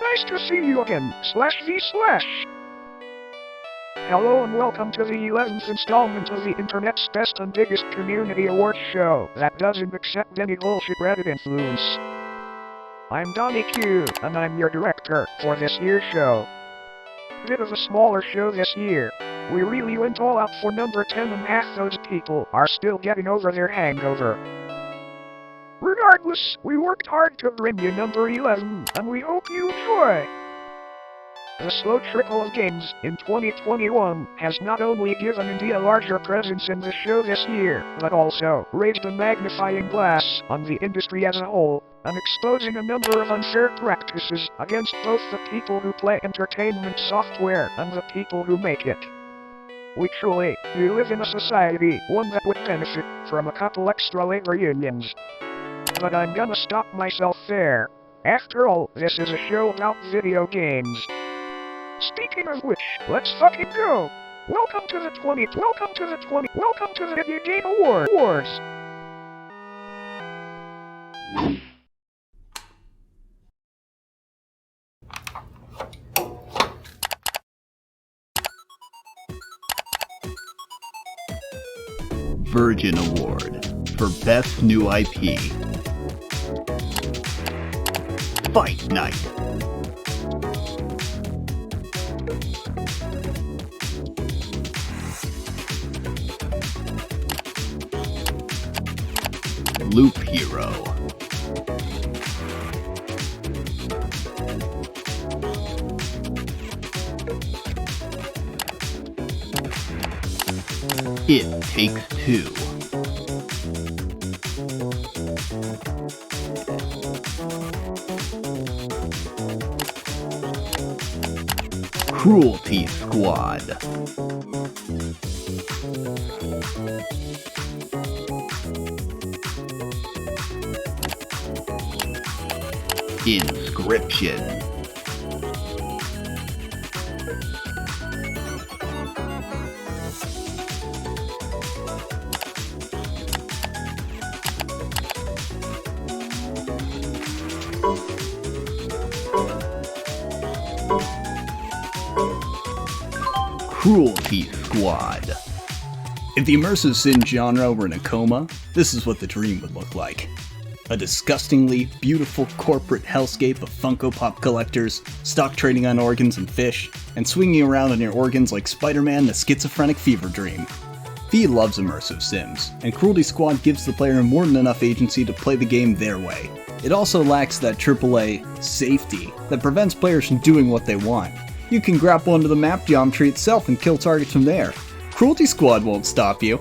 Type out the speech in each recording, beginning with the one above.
Nice to see you again, /V/. Hello and welcome to the 11th installment of the internet's best and biggest community awards show that doesn't accept any bullshit Reddit influence. I'm Donnie Q, and I'm your director for this year's show. Bit of a smaller show this year. We really went all out for number 10 and half those people are still getting over their hangover. Regardless, we worked hard to bring you number 11, and we hope you enjoy. The slow trickle of games in 2021 has not only given indie a larger presence in the show this year, but also raised a magnifying glass on the industry as a whole, and exposing a number of unfair practices against both the people who play entertainment software and the people who make it. We truly do live in a society, one that would benefit from a couple extra labor unions. But I'm gonna stop myself there. After all, this is a show about video games. Speaking of which, let's fucking go! Welcome to the Vidya Gaem Awards! Virgin Award for Best New IP. Fight Night. Loop Hero. It Takes Two. Cruelty Squad. Inscription. Cruelty Squad. If the immersive sim genre were in a coma, this is what the dream would look like. A disgustingly beautiful corporate hellscape of Funko Pop collectors, stock trading on organs and fish, and swinging around on your organs like Spider-Man in a schizophrenic fever dream. V loves immersive sims, and Cruelty Squad gives the player more than enough agency to play the game their way. It also lacks that AAA safety that prevents players from doing what they want. You can grapple onto the map geometry itself and kill targets from there. Cruelty Squad won't stop you.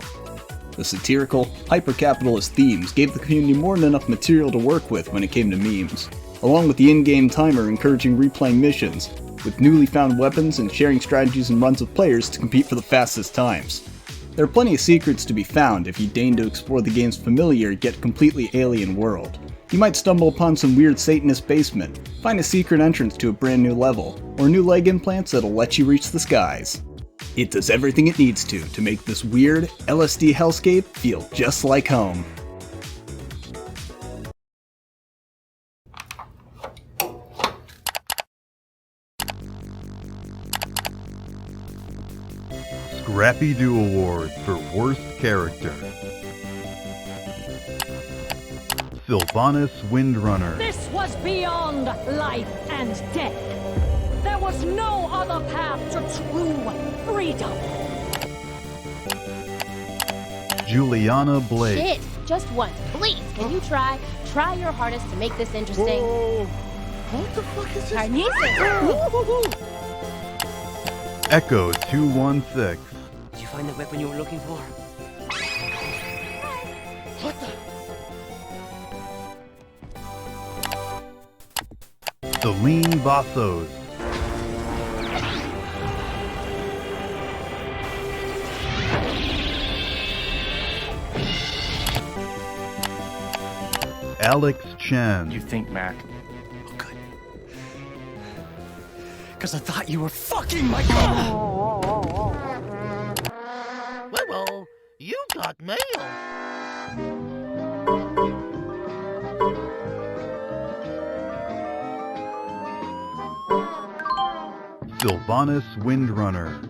The satirical, hyper-capitalist themes gave the community more than enough material to work with when it came to memes, along with the in-game timer encouraging replaying missions, with newly found weapons and sharing strategies and runs of players to compete for the fastest times. There are plenty of secrets to be found if you deign to explore the game's familiar yet completely alien world. You might stumble upon some weird Satanist basement, find a secret entrance to a brand new level, or new leg implants that'll let you reach the skies. It does everything it needs to make this weird LSD hellscape feel just like home. Scrappy Doo Award for Worst Character. Sylvanas Windrunner. This was beyond life and death. There was no other path to true freedom. Juliana Blake. Shit, just once, please. Can you try your hardest to make this interesting? Whoa. What the fuck is this? Carnices. Echo 216. Did you find the weapon you were looking for? What the? Celine Vassos. Alex Chen. You think, Mac? Oh, good. Because I thought you were fucking my girl! Well, you got mail. Sylvanas Windrunner.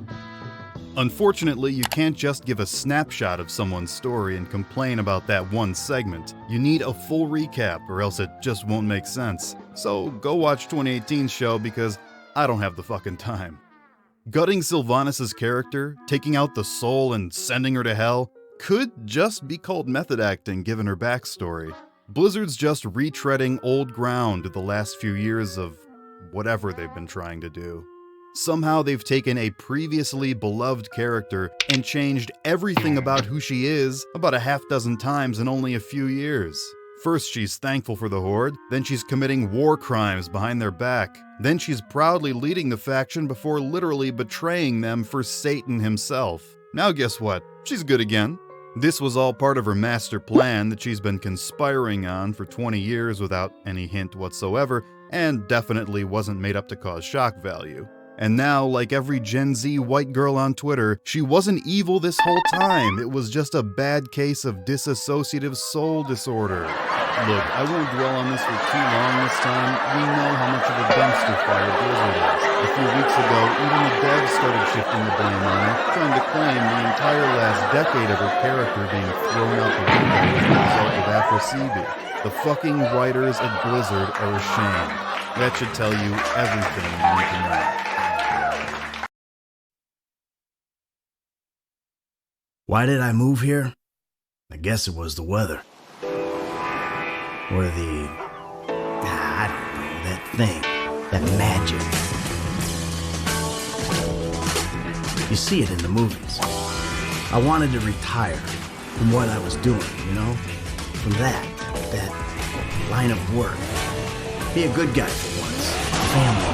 Unfortunately, you can't just give a snapshot of someone's story and complain about that one segment. You need a full recap or else it just won't make sense. So go watch 2018's show because I don't have the fucking time. Gutting Sylvanas' character, taking out the soul and sending her to hell, could just be called method acting given her backstory. Blizzard's just retreading old ground the last few years of whatever they've been trying to do. Somehow they've taken a previously beloved character and changed everything about who she is about a half dozen times in only a few years. First she's thankful for the Horde, then she's committing war crimes behind their back, then she's proudly leading the faction before literally betraying them for Satan himself. Now guess what? She's good again. This was all part of her master plan that she's been conspiring on for 20 years without any hint whatsoever, and definitely wasn't made up to cause shock value. And now, like every Gen Z white girl on Twitter, she wasn't evil this whole time. It was just a bad case of dissociative soul disorder. Look, I won't dwell on this for too long this time. We know how much of a dumpster fire Blizzard is. A few weeks ago, even the devs started shifting the blame on her, trying to claim the entire last decade of her character being thrown out the window as a result of Afro-CB. The fucking writers at Blizzard are ashamed. That should tell you everything you need to know. Why did I move here? I guess it was the weather. Or the... I don't know, that thing. That magic. You see it in the movies. I wanted to retire from what I was doing, you know? From that line of work. Be a good guy for once. Family.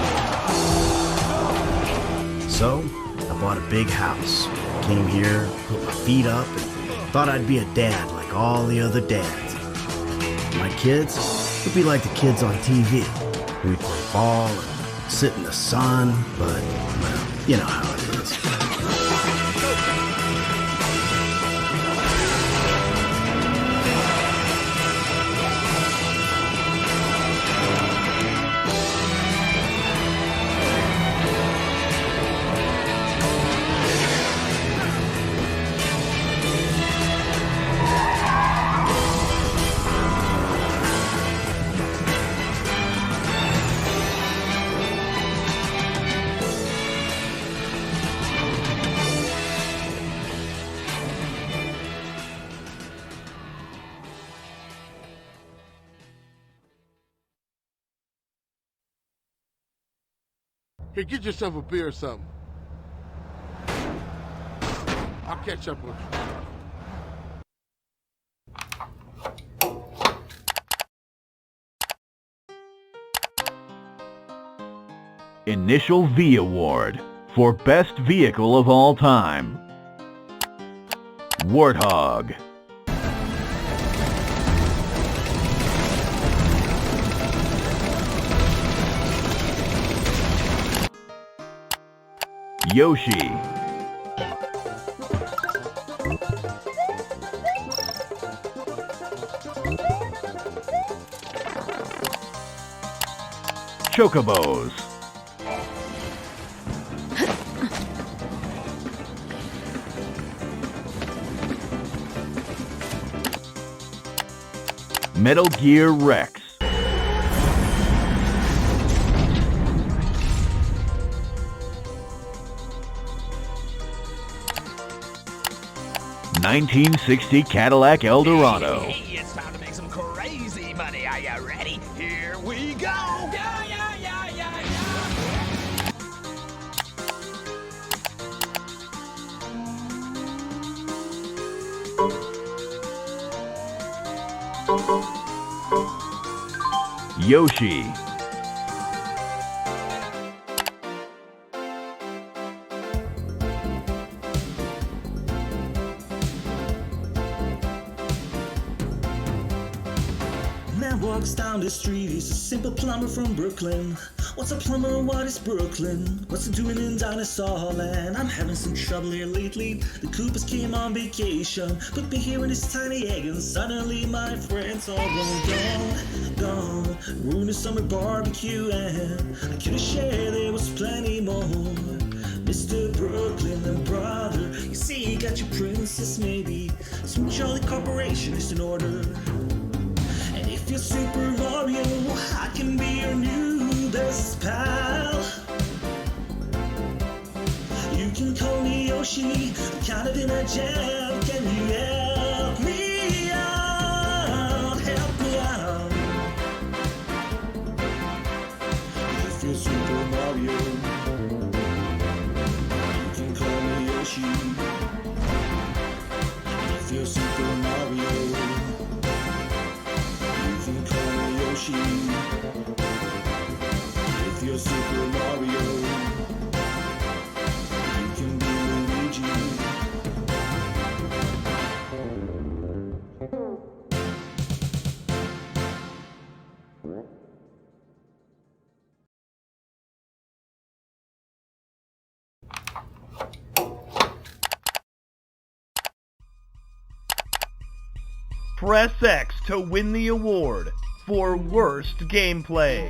So, I bought a big house. Came here, put my feet up, and thought I'd be a dad like all the other dads. My kids would be like the kids on TV. We'd play ball and sit in the sun, but, well, you know how it is. Here, get yourself a beer or something. I'll catch up with you. Initial V Award for Best Vehicle of All Time. Warthog. Yoshi. Chocobos. Metal Gear Rex. '60 Cadillac Eldorado. Hey, it's time to make some crazy money. Are you ready? Here we go. Yeah, yeah, yeah, yeah, yeah. Yoshi. Walks down the street, he's a simple plumber from Brooklyn. What's a plumber, what is Brooklyn? What's he doing in Dinosaur Land? I'm having some trouble here lately. The Coopers came on vacation, put me here in this tiny egg, and suddenly my friends all gone. ruined a summer barbecue, and I could have shared there was plenty more. Mr. Brooklyn and brother, you see you got your princess maybe. Some Charlie Corporation is in order. And if you're Super Mario, I can be your new best pal. You can call me Yoshi, I'm kind of in a jam. Can you help me out? Help me out. If you're Super Mario, you can call me Yoshi. If you're Super Mario, you can call me Yoshi. If you're Super Mario, Press X to win the award for Worst Gameplay.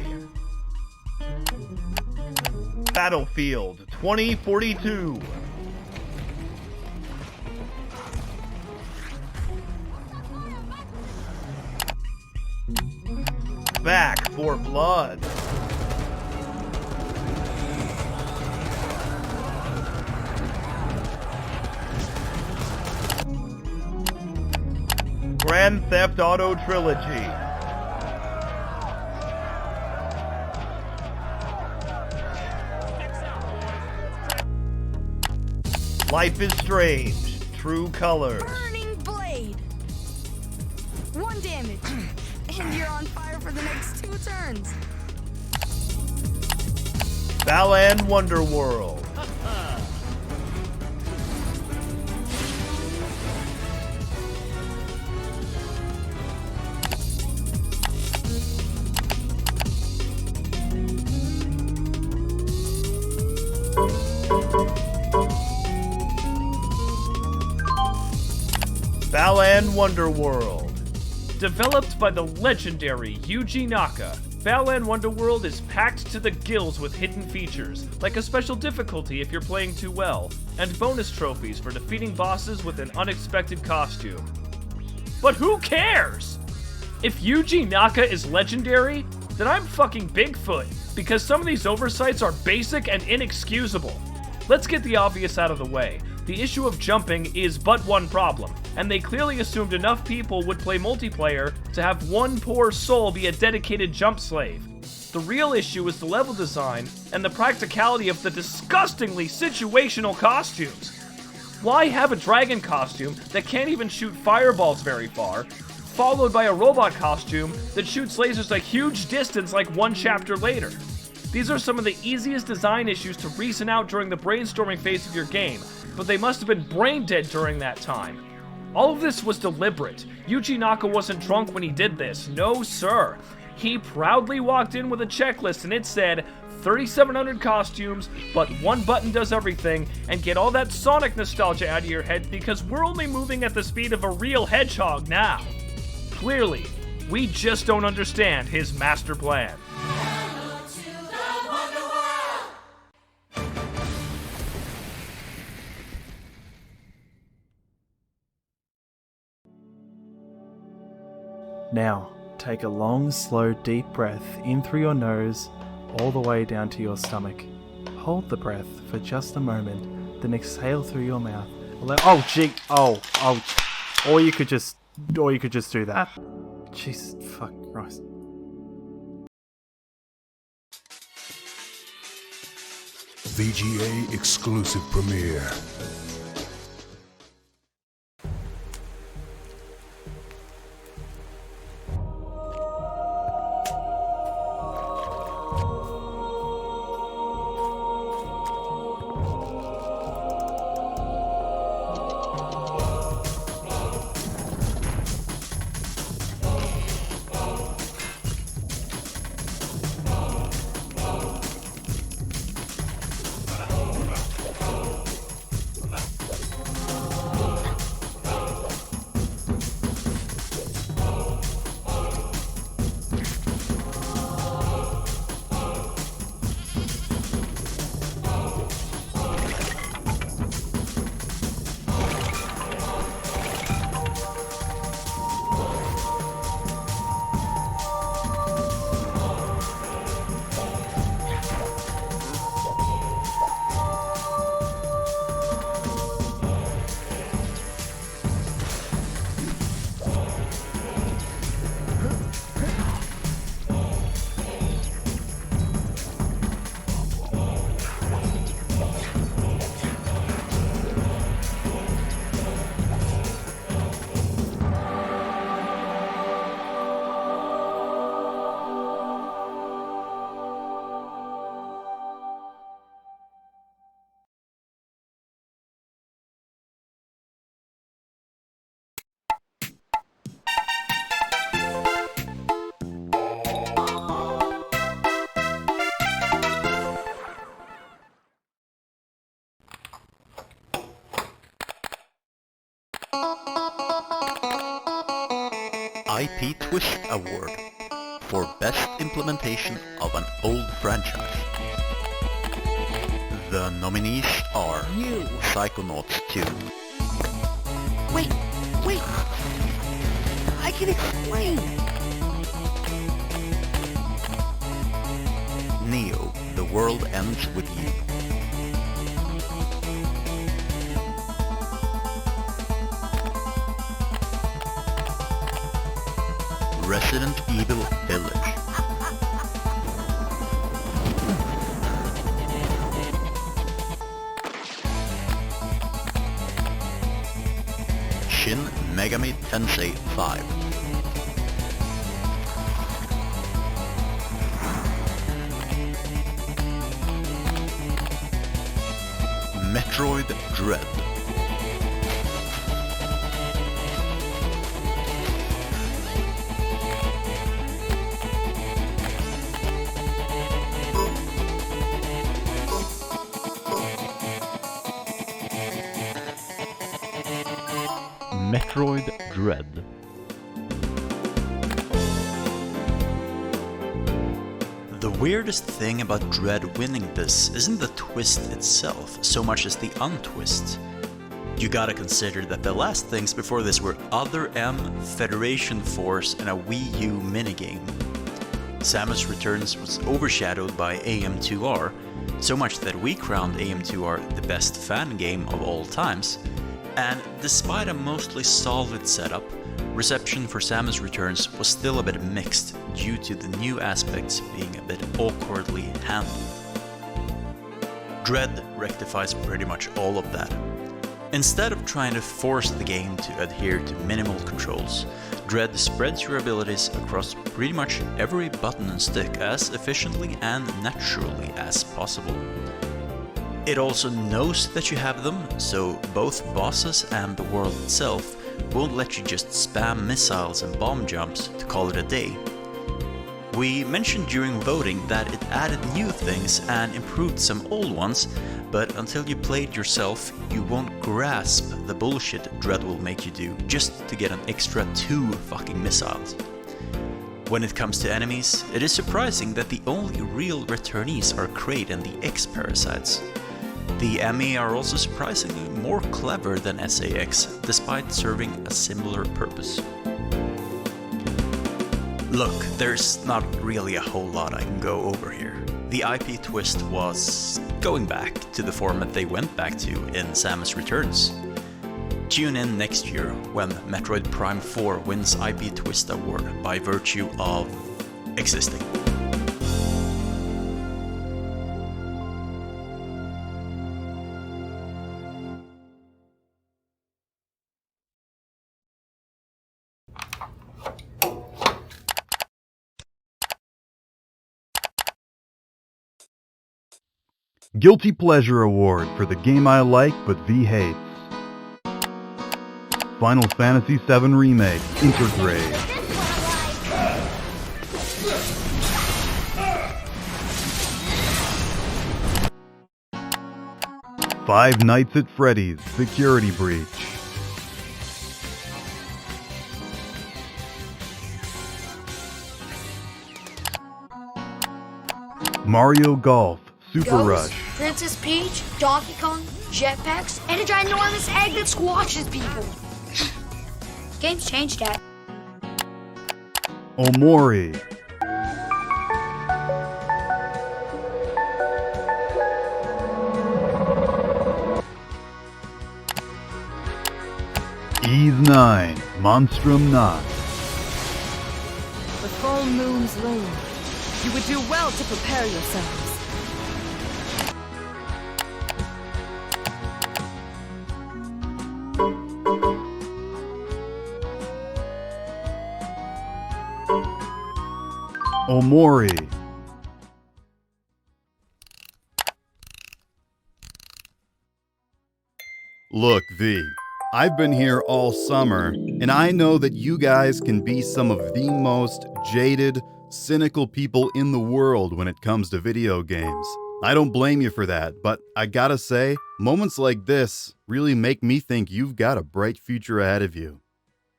Battlefield 2042. Back for Blood. Grand Theft Auto Trilogy. Life is Strange, True Colors. Burning Blade. 1 damage. And you're on fire for the next 2 turns. Balan Wonderworld. Balan Wonderworld. Developed by the legendary Yuji Naka, Balan Wonderworld is packed to the gills with hidden features, like a special difficulty if you're playing too well, and bonus trophies for defeating bosses with an unexpected costume. But who cares? If Yuji Naka is legendary, then I'm fucking Bigfoot, because some of these oversights are basic and inexcusable. Let's get the obvious out of the way. The issue of jumping is but one problem, and they clearly assumed enough people would play multiplayer to have one poor soul be a dedicated jump slave. The real issue is the level design and the practicality of the disgustingly situational costumes. Why have a dragon costume that can't even shoot fireballs very far, followed by a robot costume that shoots lasers a huge distance like 1 chapter later? These are some of the easiest design issues to reason out during the brainstorming phase of your game, but they must have been brain dead during that time. All of this was deliberate. Yuji Naka wasn't drunk when he did this. No, sir. He proudly walked in with a checklist and it said 3,700 costumes, but 1 button does everything, and get all that Sonic nostalgia out of your head because we're only moving at the speed of a real hedgehog now. Clearly, we just don't understand his master plan. Now, take a long, slow, deep breath in through your nose, all the way down to your stomach. Hold the breath for just a moment, then exhale through your mouth. Oh, gee, or you could just do that. Jeez, fuck Christ. VGA exclusive premiere. IP Twist Award for Best Implementation of an Old Franchise. The nominees are Psychonauts 2. Wait! I can explain! Neo, The World Ends With You. Resident Evil Village. Shin Megami Tensei 5. Metroid Dread. Metroid Dread. The weirdest thing about Dread winning this isn't the twist itself, so much as the untwist. You gotta consider that the last things before this were Other M, Federation Force, and a Wii U minigame. Samus Returns was overshadowed by AM2R, so much that we crowned AM2R the best fan game of all times, and despite a mostly solid setup, reception for Samus Returns was still a bit mixed due to the new aspects being a bit awkwardly handled. Dread rectifies pretty much all of that. Instead of trying to force the game to adhere to minimal controls, Dread spreads your abilities across pretty much every button and stick as efficiently and naturally as possible. It also knows that you have them, so both bosses and the world itself won't let you just spam missiles and bomb jumps to call it a day. We mentioned during voting that it added new things and improved some old ones, but until you play it yourself, you won't grasp the bullshit Dread will make you do just to get an extra 2 fucking missiles. When it comes to enemies, it is surprising that the only real returnees are Kraid and the X-Parasites. The ME are also surprisingly more clever than SAX, despite serving a similar purpose. Look, there's not really a whole lot I can go over here. The IP twist was going back to the format they went back to in Samus Returns. Tune in next year when Metroid Prime 4 wins IP Twist Award by virtue of existing. Guilty Pleasure Award for the game I like but V hates. Final Fantasy VII Remake, Intergrade. Five Nights at Freddy's, Security Breach. Mario Golf, Super Ghost, Rush. Princess Peach, Donkey Kong, jetpacks, and a ginormous egg that squashes people. Games changed that. Omori. Eve 9, Monstrum Knot. The full moon's loom. You would do well to prepare yourselves. Omori. Look, V, I've been here all summer, and I know that you guys can be some of the most jaded, cynical people in the world when it comes to video games. I don't blame you for that, but I gotta say, moments like this really make me think you've got a bright future ahead of you.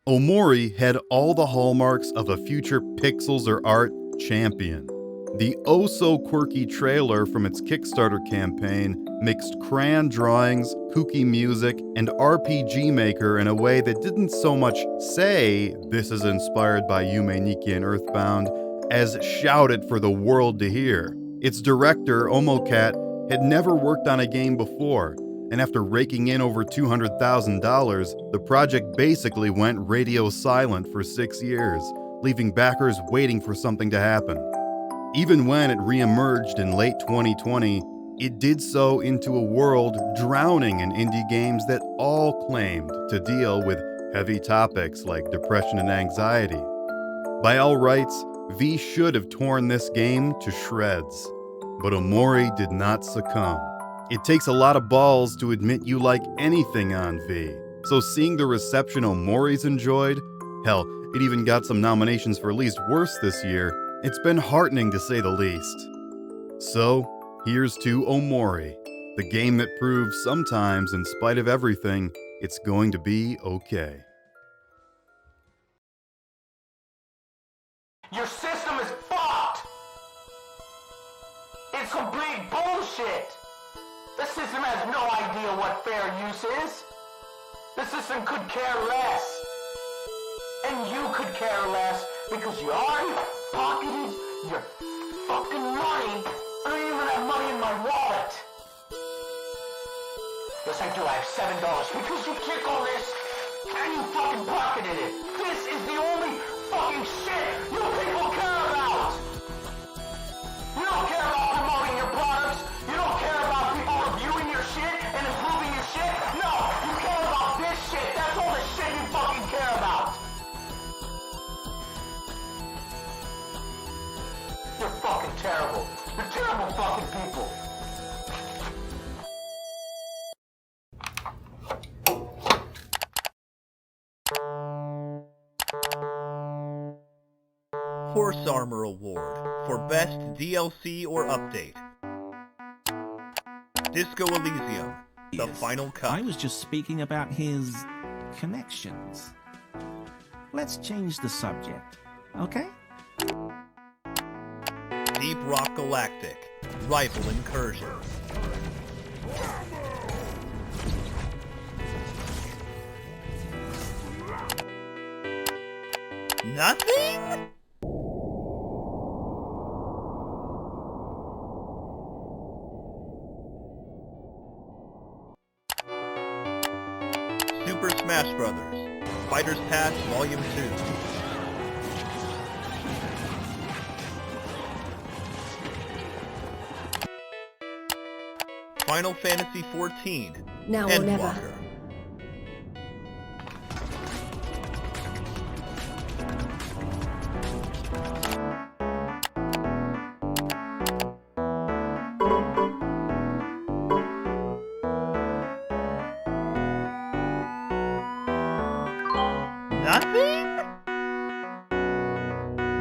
Omori had all the hallmarks of a future pixels or art champion. The oh-so-quirky trailer from its Kickstarter campaign mixed crayon drawings, kooky music, and RPG Maker in a way that didn't so much say this is inspired by Yume Nikki and Earthbound as shouted for the world to hear. Its director, Omocat, had never worked on a game before, and after raking in over $200,000, the project basically went radio silent for 6 years, leaving backers waiting for something to happen. Even when it re-emerged in late 2020, it did so into a world drowning in indie games that all claimed to deal with heavy topics like depression and anxiety. By all rights, V should have torn this game to shreds, but Omori did not succumb. It takes a lot of balls to admit you like anything on V, so seeing the reception Omori's enjoyed, hell, it even got some nominations for least worst this year, it's been heartening to say the least. So, here's to Omori, the game that proves sometimes, in spite of everything, it's going to be okay. Your system is fucked! It's complete bullshit! The system has no idea what fair use is. The system could care less. And you could care less because you already pocketed your fucking money. I don't even have money in my wallet. Yes, I do. I have $7 because you click on this and you fucking pocketed it. This is the only fucking shit you people care about. You don't care about promoting your products. You don't care about people reviewing your shit and improving your shit. No, you care about this shit. That's all the shit you fucking care about. You're fucking terrible. You're terrible fucking people. Horse Armor Award for Best DLC or Update. Disco Elysium, the final cut. I was just speaking about his connections. Let's change the subject, okay? Deep Rock Galactic, Rival Incursion. Nothing? Super Smash Brothers, Fighter's Pass Volume 2. Final Fantasy XIV, Now or never. Endwalker. Nothing?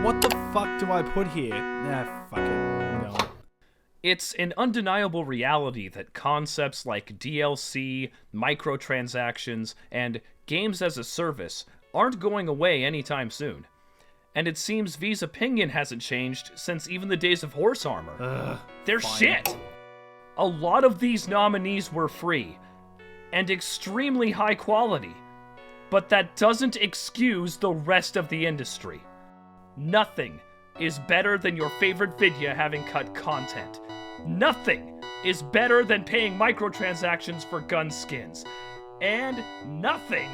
What the fuck do I put here? Nah, fuck it. I'm going. It's an undeniable reality that concepts like DLC, microtransactions, and games as a service aren't going away anytime soon. And it seems V's opinion hasn't changed since even the days of Horse Armor. They're fine. shit! A lot of these nominees were free, and extremely high quality, but that doesn't excuse the rest of the industry. Nothing is better than your favorite Vidya having cut content. Nothing is better than paying microtransactions for gun skins. And nothing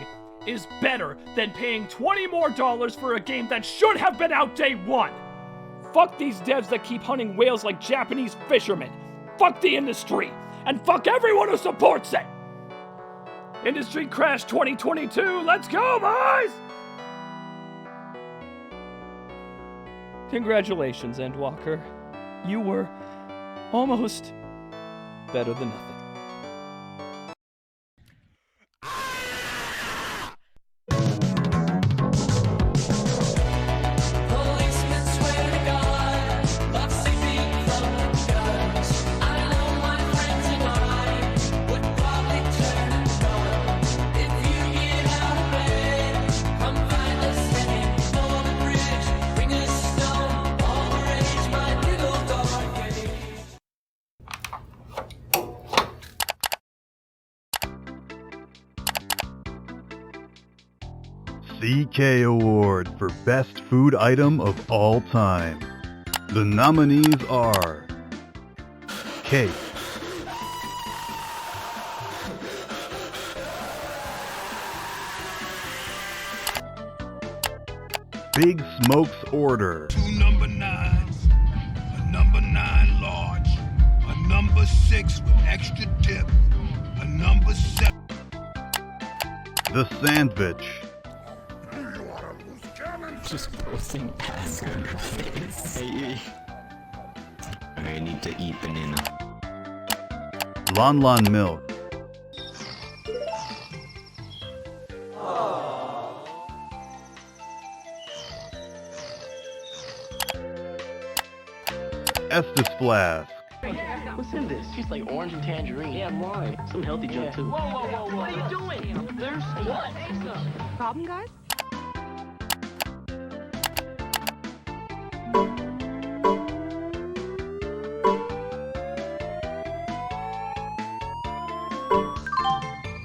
is better than paying $20 more for a game that should have been out day one. Fuck these devs that keep hunting whales like Japanese fishermen. Fuck the industry. And fuck everyone who supports it. Industry Crash 2022, let's go, boys! Congratulations, Endwalker. You were almost better than nothing. Come The K Award for Best Food Item of All Time. The nominees are cake, Big Smoke's Order, 2 number 9s, a number 9 large, a number 6 with extra dip, a number 7. The Sandwich, just posting ass on your face. Hey. I need to eat banana. Lon Lon Milk, Estes Flask, What's in this? Tastes like orange and tangerine. Yeah, why? Some healthy junk too. Whoa. What are you doing? There's what? Problem, guys?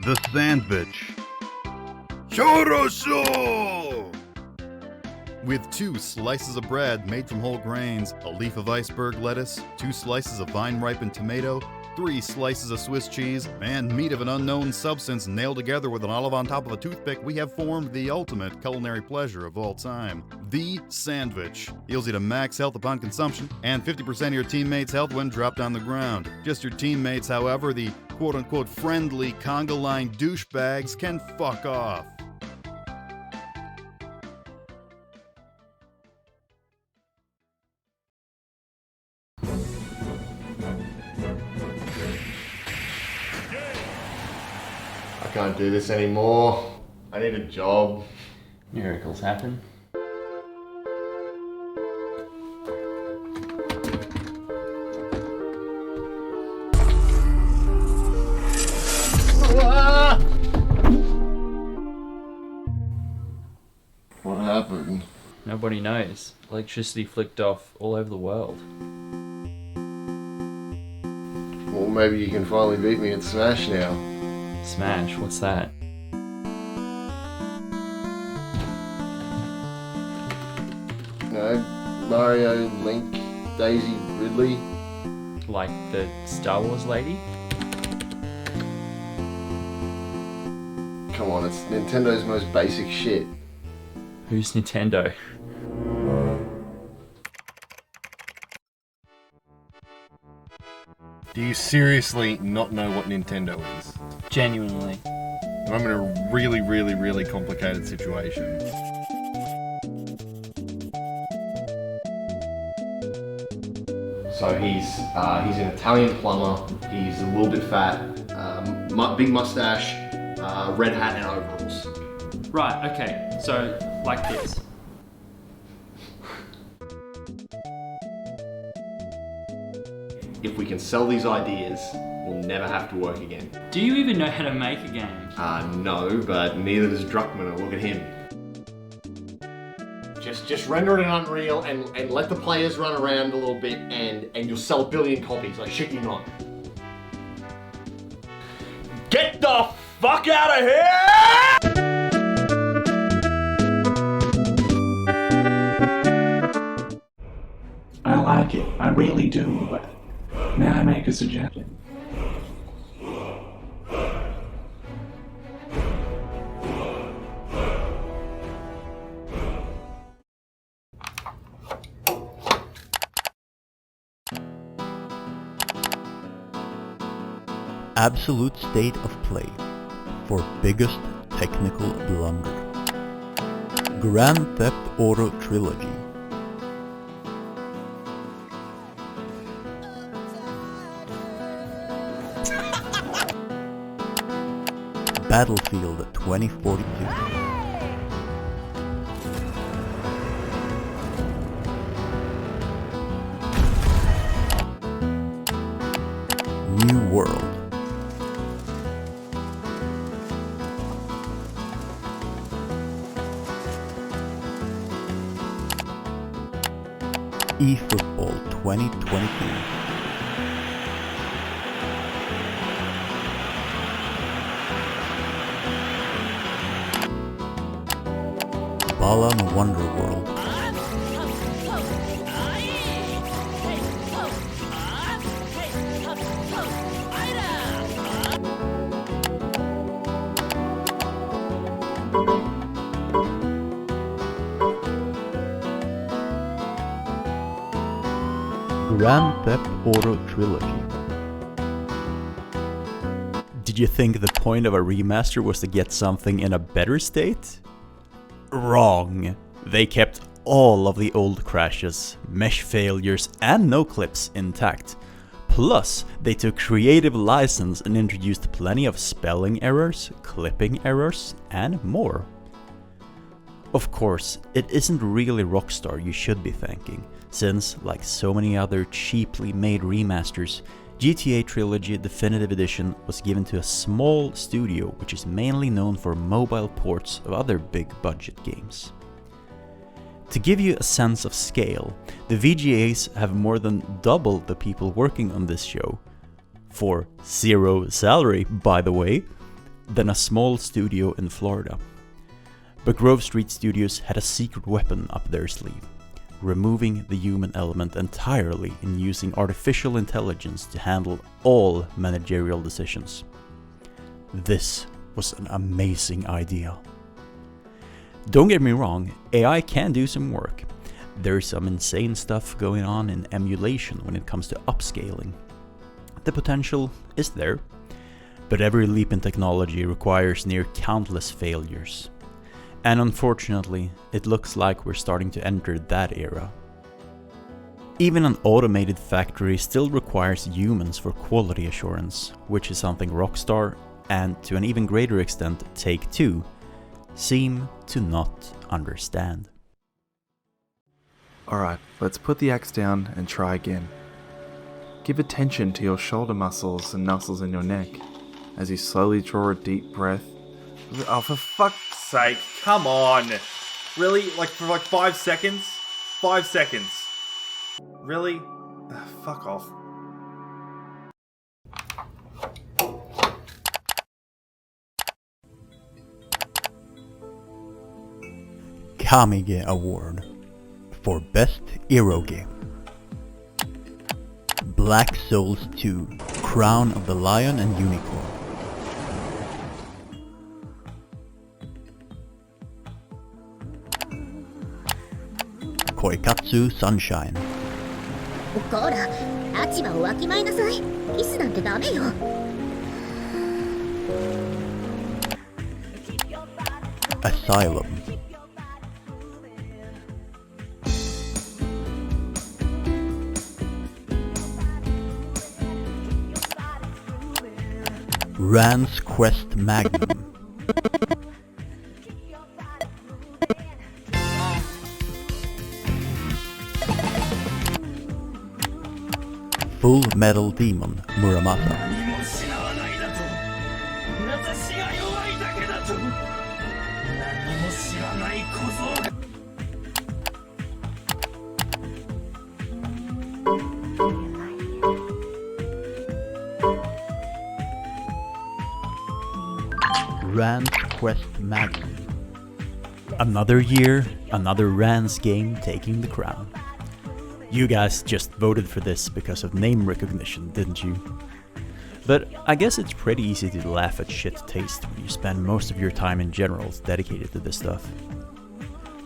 The Sandwich, Choroso! with 2 slices of bread made from whole grains, a leaf of iceberg lettuce, 2 slices of vine-ripened tomato, 3 slices of Swiss cheese, and meat of an unknown substance nailed together with an olive on top of a toothpick, we have formed the ultimate culinary pleasure of all time. The Sandwich heals you to max health upon consumption and 50% of your teammates' health when dropped on the ground. Just your teammates, however, the quote-unquote friendly conga line douchebags, can fuck off. I can't do this anymore. I need a job. Miracles happen. What happened? Nobody knows. Electricity flicked off all over the world. Well, maybe you can finally beat me at Smash now. Smash? What's that? No, Mario, Link, Daisy, Ridley. Like the Star Wars lady? Come on, it's Nintendo's most basic shit. Who's Nintendo? Do you seriously not know what Nintendo is? Genuinely. I'm in a really, really, really complicated situation. So he's an Italian plumber. He's a little bit fat, big mustache, red hat and overalls. Right, okay. So, like this. If we can sell these ideas, we'll never have to work again. Do you even know how to make a game? No, but neither does Druckmann. Look at him. Just render it in Unreal and let the players run around a little bit and you'll sell 1 billion copies. I shit you not. Get the fuck out of here! I like it. I really do, but may I make a suggestion? Absolute state of play for biggest technical blunder. Grand Theft Auto Trilogy. Battlefield 2042. New World. eFootball 2022. Balan Wonderworld. Grand Theft Auto Trilogy. Did you think the point of a remaster was to get something in a better state? Wrong. They kept all of the old crashes, mesh failures, and no clips intact. Plus, they took creative license and introduced plenty of spelling errors, clipping errors, and more. Of course, it isn't really Rockstar you should be thanking, since, like so many other cheaply made remasters, GTA Trilogy Definitive Edition was given to a small studio which is mainly known for mobile ports of other big budget games. To give you a sense of scale, the VGAs have more than double the people working on this show, for zero salary by the way, than a small studio in Florida. But Grove Street Studios had a secret weapon up their sleeve, removing the human element entirely and using artificial intelligence to handle all managerial decisions. This was an amazing idea. Don't get me wrong, AI can do some work. There's some insane stuff going on in emulation when it comes to upscaling. The potential is there, but every leap in technology requires near countless failures. And unfortunately, it looks like we're starting to enter that era. Even an automated factory still requires humans for quality assurance, which is something Rockstar, and to an even greater extent Take-Two, seem to not understand. Alright, let's put the axe down and try again. Give attention to your shoulder muscles and muscles in your neck as you slowly draw a deep breath. Oh, for fuck's sake, come on! Really? Like, for like 5 seconds? 5 seconds. Really? Fuck off. Kamige Award for Best Eroge. Black Souls 2, Crown of the Lion and Unicorn. Koikatsu Sunshine. こら、立場をわきまえなさい。キスなんてダメよ。Asylum. Rand's Quest Magnum. Full Metal Demon Muramasa. Rand's Quest Magnum. Another year, another Rand's game taking the crown. You guys just voted for this because of name recognition, didn't you? But I guess it's pretty easy to laugh at shit taste when you spend most of your time in general dedicated to this stuff.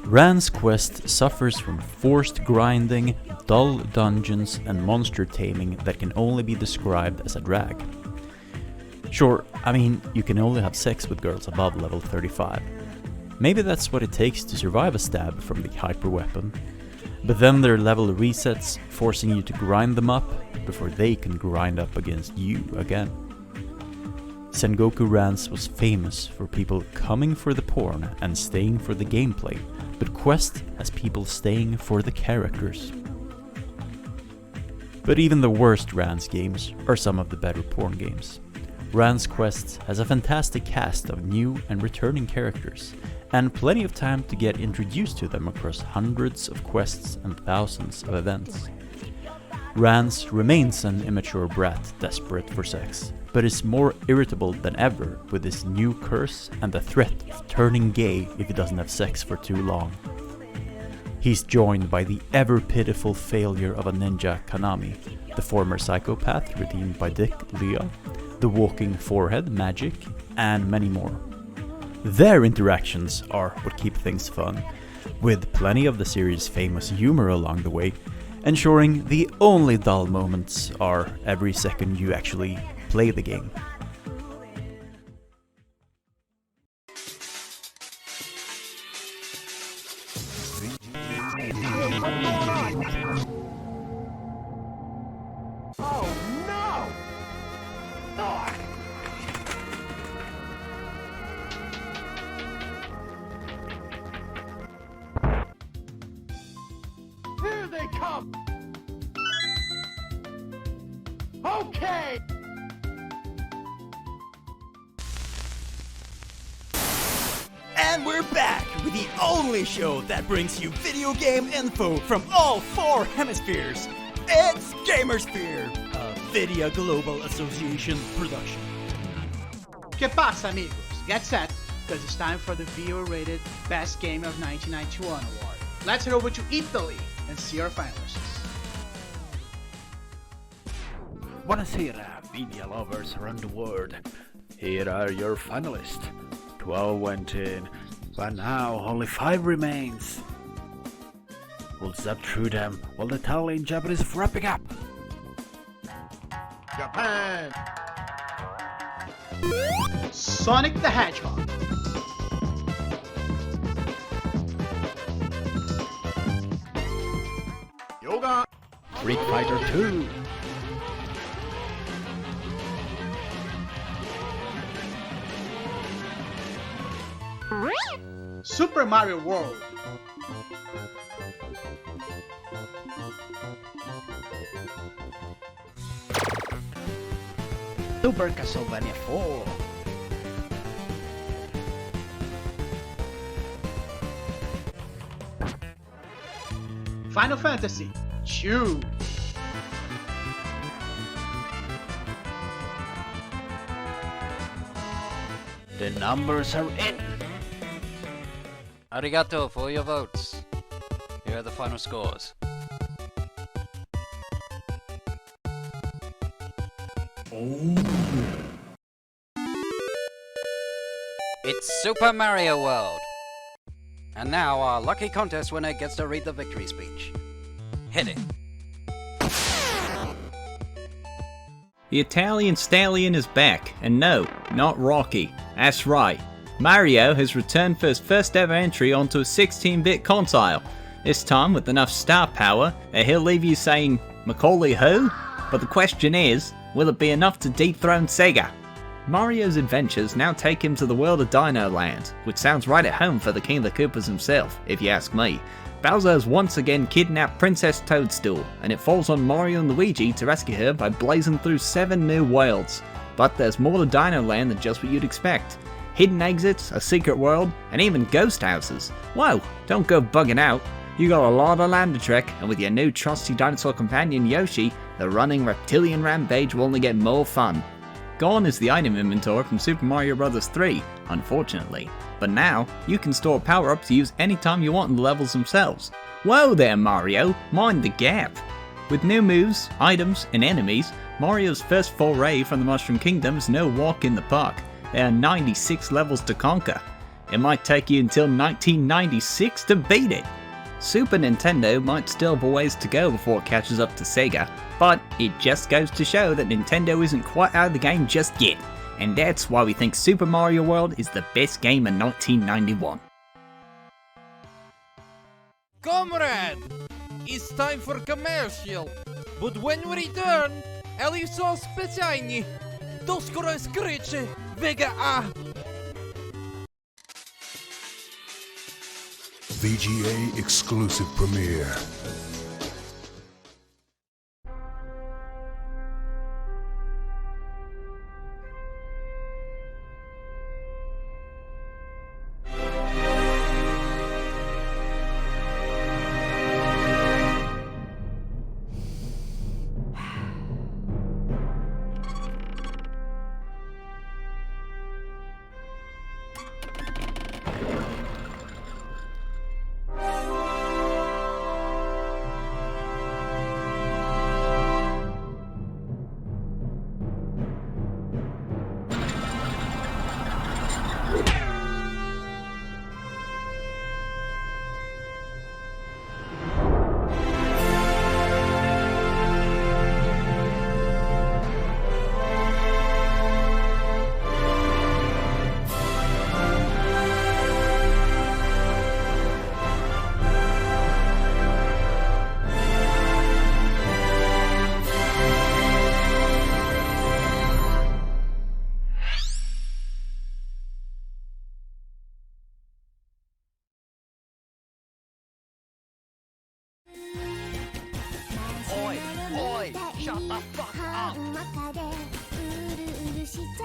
Rand's Quest suffers from forced grinding, dull dungeons, and monster taming that can only be described as a drag. Sure, I mean, you can only have sex with girls above level 35. Maybe that's what it takes to survive a stab from the hyper weapon. But then their level resets, forcing you to grind them up before they can grind up against you again. Sengoku Rance was famous for people coming for the porn and staying for the gameplay, but Quest has people staying for the characters. But even the worst Rance games are some of the better porn games. Rance Quest has a fantastic cast of new and returning characters, and plenty of time to get introduced to them across hundreds of quests and thousands of events. Rance remains an immature brat desperate for sex, but is more irritable than ever with his new curse and the threat of turning gay if he doesn't have sex for too long. He's joined by the ever-pitiful failure of a ninja Kanami, the former psychopath redeemed by Dick Leo, the walking forehead Magic, and many more. Their interactions are what keep things fun, with plenty of the series' famous humor along the way, ensuring the only dull moments are every second you actually play the game. Oh no! Here they come! Okay! And we're back with the only show that brings you video game info from all 4 hemispheres. It's Gamersphere, a Vidya Global Association production. Que pasa, amigos? Get set, because it's time for the viewer-rated Best Game of 1991 award. Let's head over to Italy and see our finalists. Buonasera, Vidya lovers around the world. Here are your finalists. 12 went in, but now only 5 remains. We'll zap through them while the Italian Japan is wrapping up. Japan! Sonic the Hedgehog. Yoga! Street Fighter 2. Super Mario World. Super Castlevania 4. Final Fantasy 2. The numbers are in. Arigato for your votes. Here are the final scores. It's Super Mario World. And now our lucky contest winner gets to read the victory speech. Hit it. The Italian stallion is back, and no, not Rocky. That's right. Mario has returned for his first ever entry onto a 16-bit console. This time with enough star power that he'll leave you saying, Macaulay who? But the question is, will it be enough to dethrone Sega? Mario's adventures now take him to the world of Dino Land, which sounds right at home for the King of the Koopas himself, if you ask me. Bowser has once again kidnapped Princess Toadstool, and it falls on Mario and Luigi to rescue her by blazing through 7 new worlds. But there's more to Dino Land than just what you'd expect. Hidden exits, a secret world, and even ghost houses. Whoa, don't go bugging out. You got a lot of land to trek, and with your new trusty dinosaur companion Yoshi, the running reptilian rampage will only get more fun. Gone is the item inventory from Super Mario Bros. 3, unfortunately. But now, you can store power-ups to use anytime you want in the levels themselves. Whoa there Mario, mind the gap! With new moves, items, and enemies, Mario's first foray from the Mushroom Kingdom is no walk in the park. There are 96 levels to conquer. It might take you until 1996 to beat it. Super Nintendo might still have a ways to go before it catches up to Sega, but it just goes to show that Nintendo isn't quite out of the game just yet, and that's why we think Super Mario World is the best game in 1991. Comrade! It's time for commercial, but when we return, Eli są specjalni. To skoro skryczy, Vega A! VGA exclusive premiere. Shut the fuck up! Turn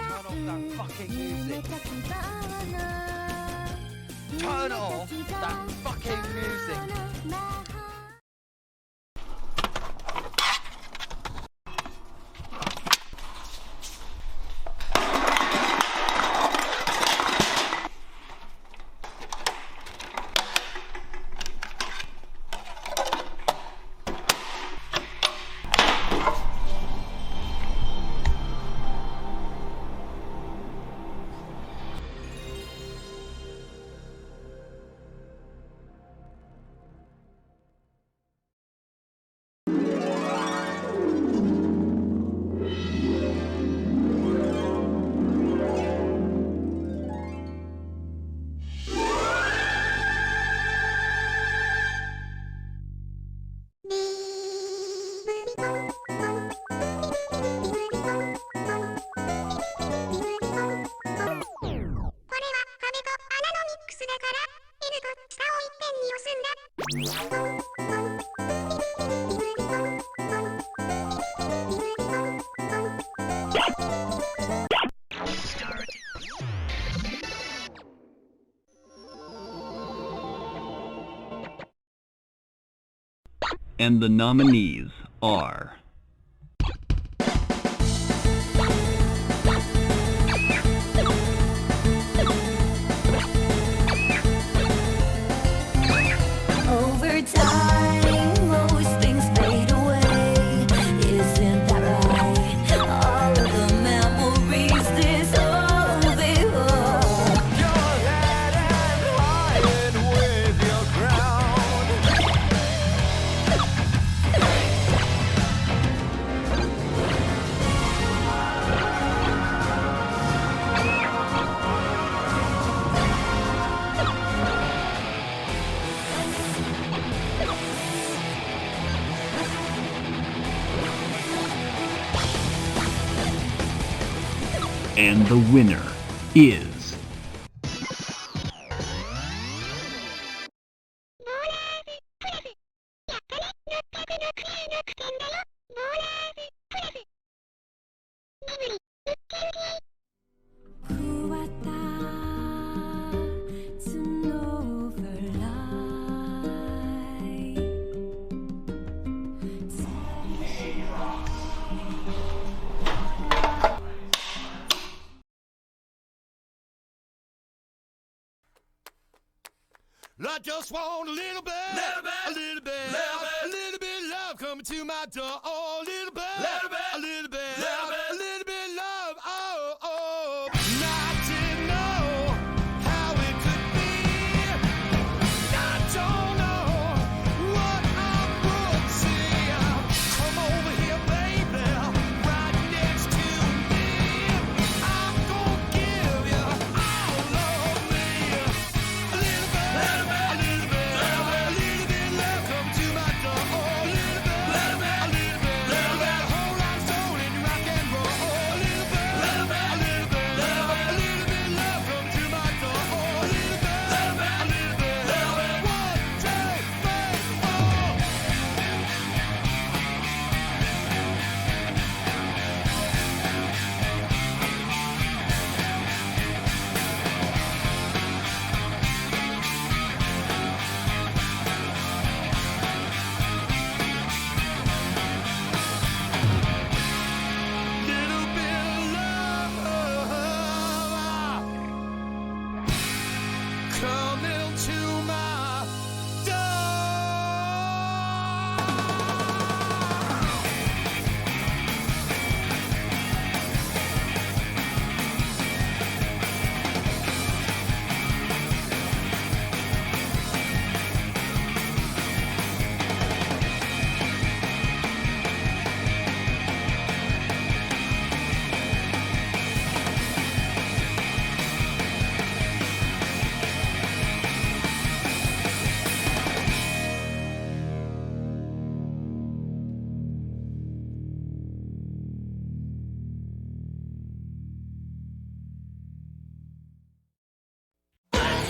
off that fucking music! Turn off that fucking music! And the nominees are... Over time, most things fade away. Isn't that right? All of the memories dissolve. Your head and hide with your crown. And the winner is... I just want a little bit, a little bit, a little bit of love coming to my door. Oh, a little bit, a little bit, a little bit of love. Oh, oh. And I didn't know how it could be. I don't know what I would see. Come over here, baby, right next to me. I'm gonna give you all of me. A little bit.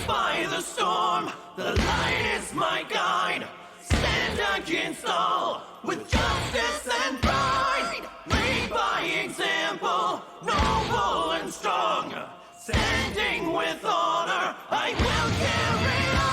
By the storm, the light is my guide. Stand against all with justice and pride. Standing with honor, I will carry on.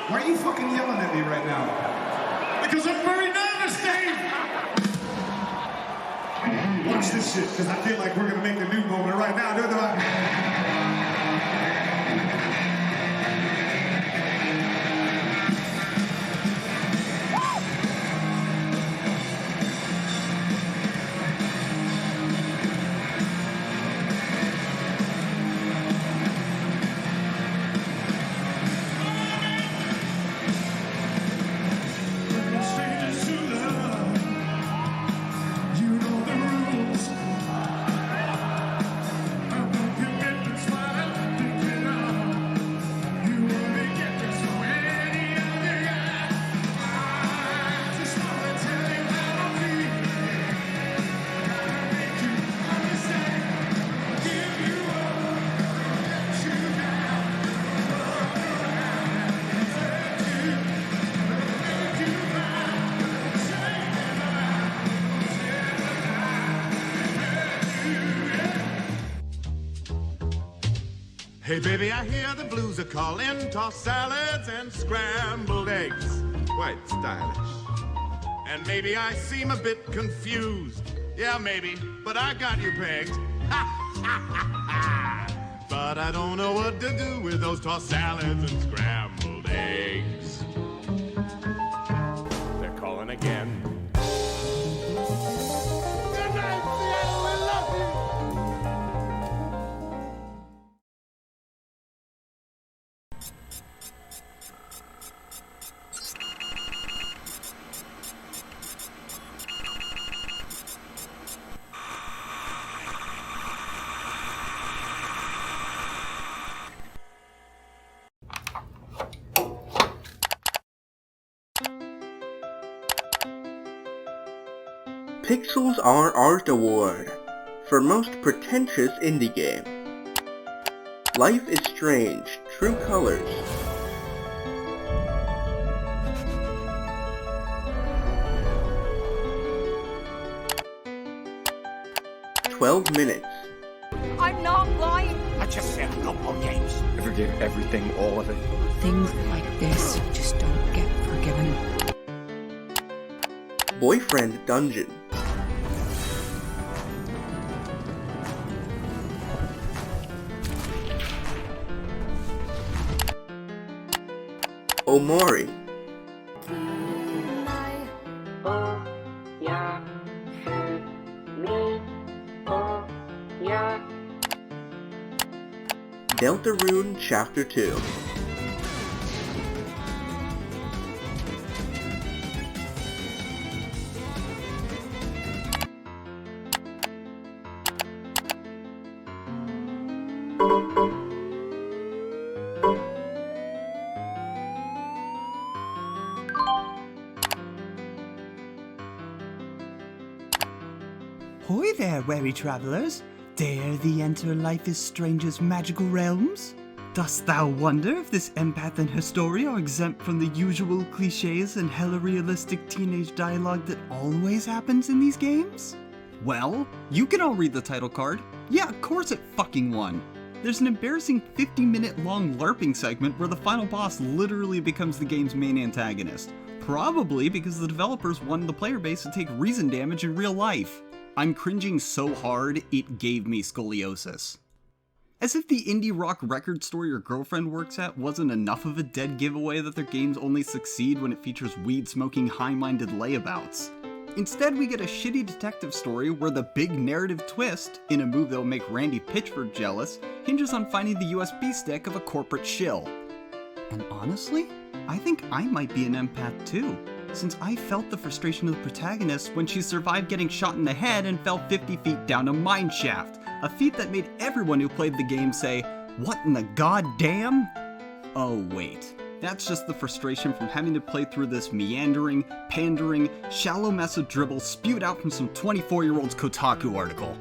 Why are you fucking yelling at me right now? Because I'm very nervous, Dave! Watch this shit, because I feel like we're gonna make a new moment right now, don't I? Hey baby, I hear the blues are calling, tossed salads and scrambled eggs. Quite stylish. And maybe I seem a bit confused. Yeah, maybe, but I got you pegged. But I don't know what to do with those tossed salads and scrambled eggs. They're calling again. Good night, Seattle, I love you! Pixels Are Art Award for Most Pretentious Indie Game. Life is Strange, True Colors. "12 Minutes. I'm not lying. I just said no more games. I forgive everything, all of it. Things like this just don't get forgiven. Boyfriend Dungeon. Omori. Deltarune Chapter 2. Hoy there, weary travellers! Dare thee enter Life is Strange's magical realms? Dost thou wonder if this empath and Historia are exempt from the usual cliches and hella realistic teenage dialogue that always happens in these games? Well, you can all read the title card. Yeah, of course it fucking won! There's an embarrassing 50-minute long LARPing segment where the final boss literally becomes the game's main antagonist. Probably because the developers wanted the player base to take reason damage in real life. I'm cringing so hard, it gave me scoliosis. As if the indie rock record store your girlfriend works at wasn't enough of a dead giveaway that their games only succeed when it features weed-smoking, high-minded layabouts. Instead, we get a shitty detective story where the big narrative twist, in a move that'll make Randy Pitchford jealous, hinges on finding the USB stick of a corporate shill. And honestly, I think I might be an empath too, since I felt the frustration of the protagonist when she survived getting shot in the head and fell 50 feet down a mine shaft, a feat that made everyone who played the game say, "What in the goddamn?" Oh wait, that's just the frustration from having to play through this meandering, pandering, shallow mess of dribble spewed out from some 24-year-old's Kotaku article.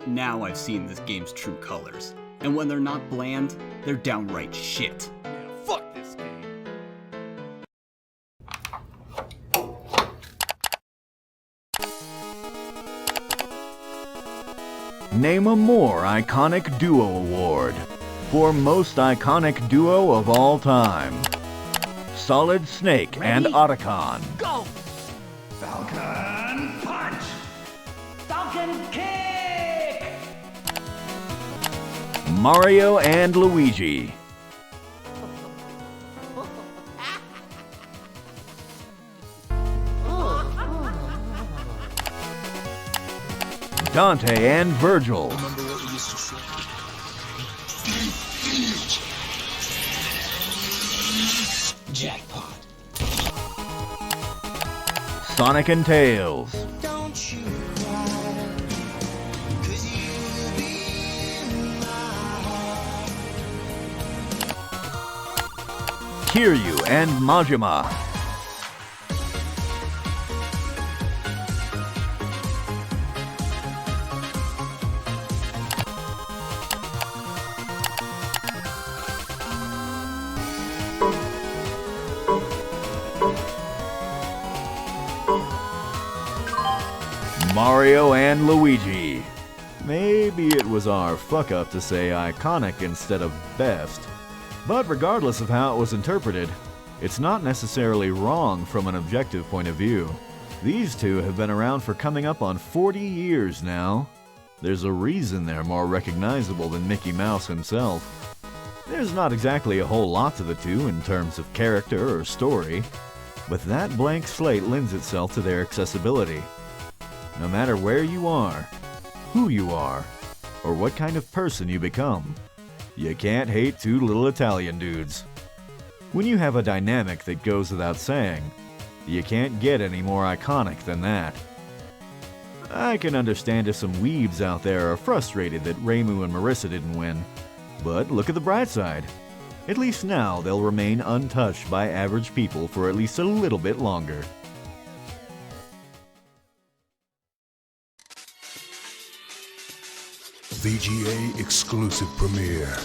Now I've seen this game's true colors, and when they're not bland, they're downright shit. Fuck this game. Name a more iconic duo award for most iconic duo of all time. Solid Snake and Otacon. Go! Falcon Punch! Falcon Kick! Mario and Luigi. Dante and Virgil. Jackpot. Sonic and Tails. Don't you cry, 'cause you'll be in my heart. Kiryu and Majima. Mario and Luigi. Maybe it was our fuck up to say iconic instead of best. But regardless of how it was interpreted, it's not necessarily wrong from an objective point of view. These two have been around for coming up on 40 years now. There's a reason they're more recognizable than Mickey Mouse himself. There's not exactly a whole lot to the two in terms of character or story, but that blank slate lends itself to their accessibility. No matter where you are, who you are, or what kind of person you become, you can't hate two little Italian dudes. When you have a dynamic that goes without saying, you can't get any more iconic than that. I can understand if some weebs out there are frustrated that Reimu and Marissa didn't win, but look at the bright side. At least now they'll remain untouched by average people for at least a little bit longer. VGA exclusive premiere.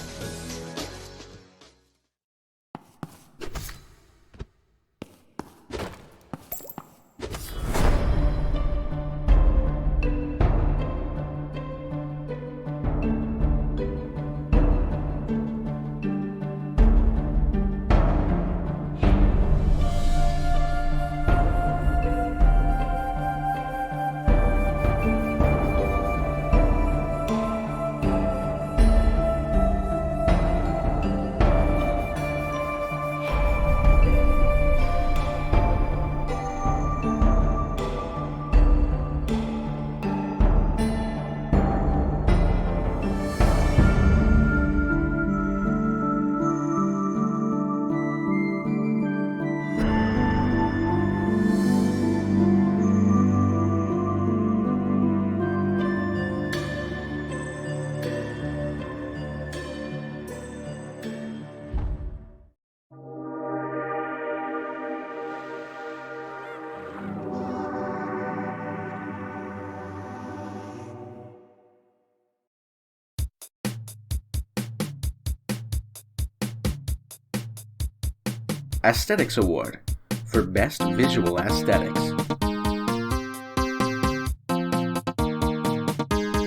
Aesthetics Award for Best Visual Aesthetics.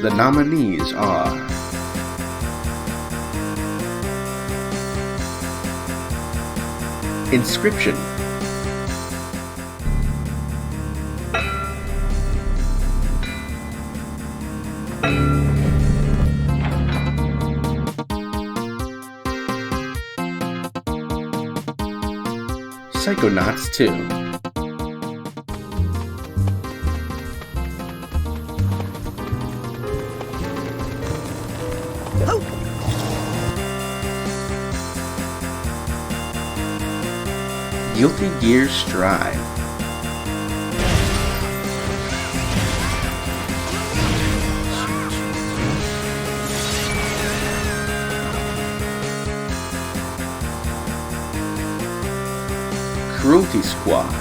The nominees are Inscription, Psychonauts 2, Guilty Gear Strive, Cruelty Squad,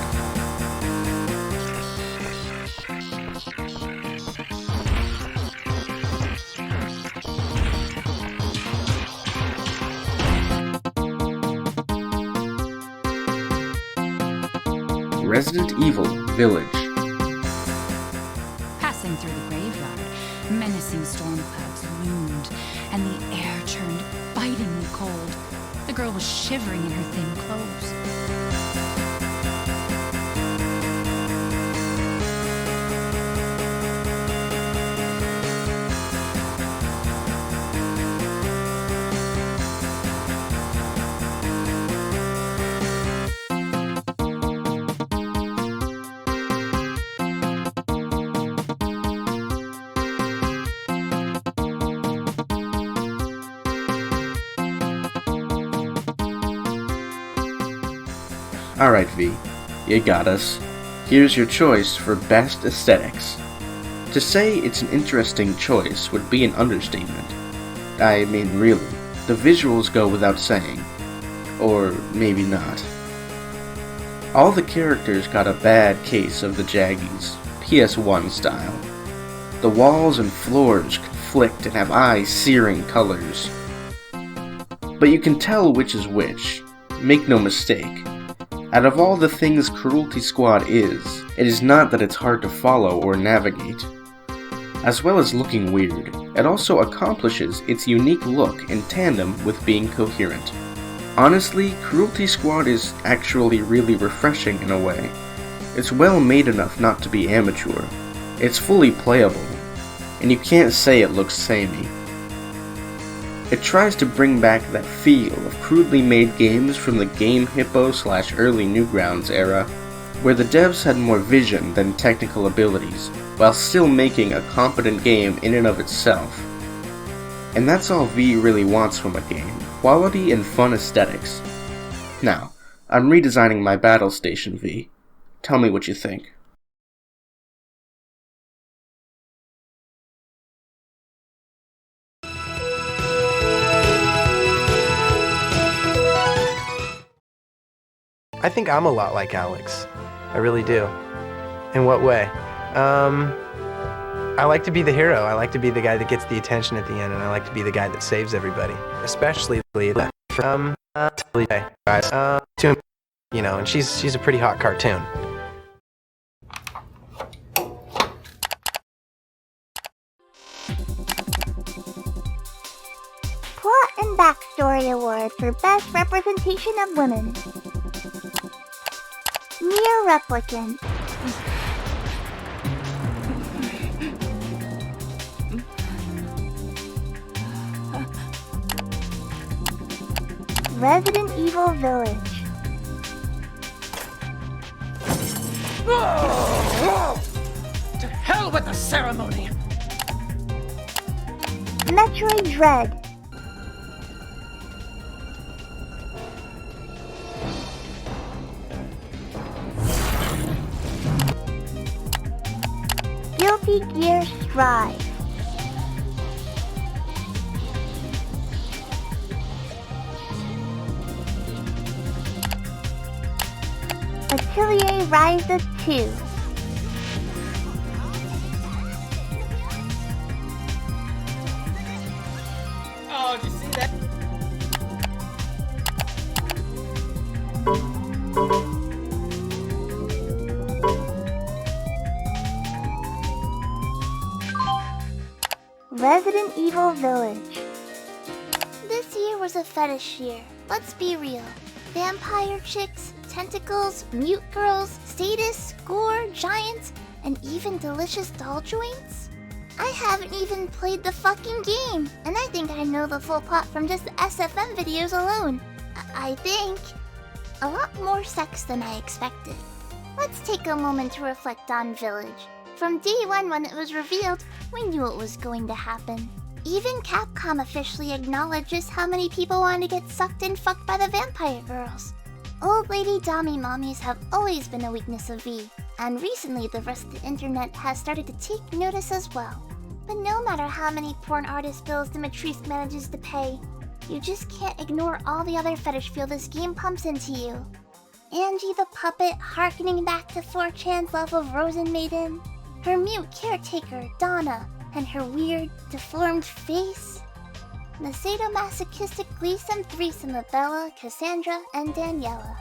Resident Evil Village, Passing through the graveyard, menacing storm clouds loomed, and the air turned bitingly cold. The girl was shivering in her thin clothes. Alright V, you got us. Here's your choice for Best Aesthetics. To say it's an interesting choice would be an understatement. I mean, really, the visuals go without saying. Or maybe not. All the characters got a bad case of the jaggies, PS1 style. The walls and floors conflict and have eye-searing colors. But you can tell which is which. Make no mistake. Out of all the things Cruelty Squad is, it is not that it's hard to follow or navigate. As well as looking weird, it also accomplishes its unique look in tandem with being coherent. Honestly, Cruelty Squad is actually really refreshing in a way. It's well made enough not to be amateur. It's fully playable, and you can't say it looks samey. It tries to bring back that feel of crudely made games from the Game Hippo / early Newgrounds era, where the devs had more vision than technical abilities, while still making a competent game in and of itself. And that's all V really wants from a game, quality and fun aesthetics. Now, I'm redesigning my battle station, V. Tell me what you think. I think I'm a lot like Alex. I really do. In what way? I like to be the hero. I like to be the guy that gets the attention at the end, and I like to be the guy that saves everybody. Especially from you know, and she's a pretty hot cartoon. Plot and Backstory Award for Best Representation of Women. Mere Replicant. Resident Evil Village. To hell with the ceremony! Metroid Dread. Guilty Gear Strive. Atelier Ryza 2. Oh, did you see that? Resident Evil Village. This year was a fetish year. Let's be real. Vampire chicks, tentacles, mute girls, status, gore, giants, and even delicious doll joints? I haven't even played the fucking game, and I think I know the full plot from just the SFM videos alone. I think. A lot more sex than I expected. Let's take a moment to reflect on Village. From day one when it was revealed, we knew it was going to happen. Even Capcom officially acknowledges how many people want to get sucked and fucked by the vampire girls. Old lady dommy mommies have always been a weakness of V, and recently the rest of the internet has started to take notice as well. But no matter how many porn artist bills Dimitris manages to pay, you just can't ignore all the other fetish fuel this game pumps into you. Angie the puppet harkening back to 4chan's love of Rosen Maiden, her mute caretaker Donna, and her weird, deformed face. The sadomasochistic gleesome threesome of Bella, Cassandra, and Daniela.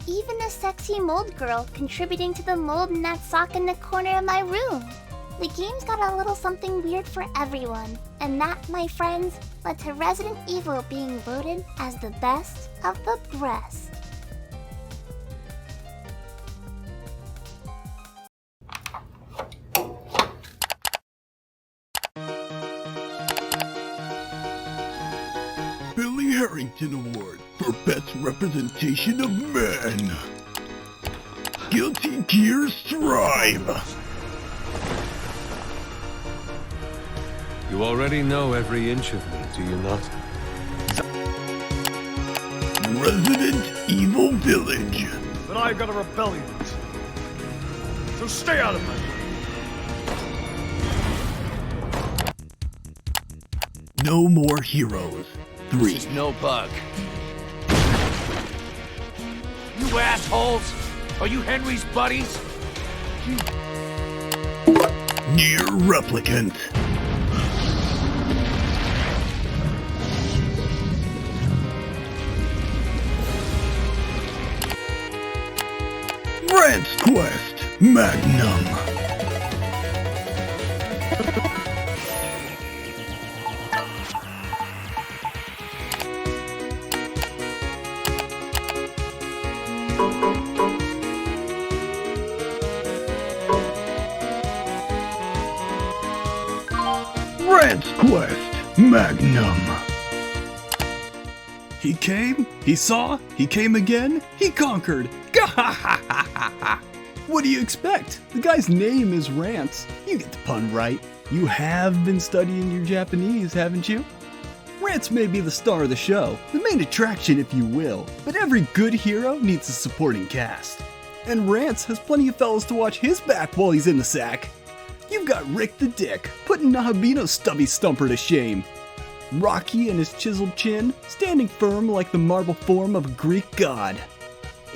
Even a sexy mold girl contributing to the mold in that sock in the corner of my room. The game's got a little something weird for everyone, and that, my friends, led to Resident Evil being voted as the best of the breast. Herrington Award for Best Representation of Men. Guilty Gear Strive. You already know every inch of me, do you not? Resident Evil Village. that I've got a rebellion. So stay out of it. No more heroes. 3. This is no bug. You assholes! Are you Henry's buddies? Near replicant. Rant's Quest Magnum. Rant's Quest Magnum. He came, he saw, he came again, he conquered. What do you expect? The guy's name is Rance. You get the pun right. You have been studying your Japanese, haven't you? Rance may be the star of the show, the main attraction if you will, but every good hero needs a supporting cast. And Rance has plenty of fellas to watch his back while he's in the sack. You've got Rick the Dick, putting Nahabino's stubby stumper to shame. Rocky and his chiseled chin, standing firm like the marble form of a Greek god.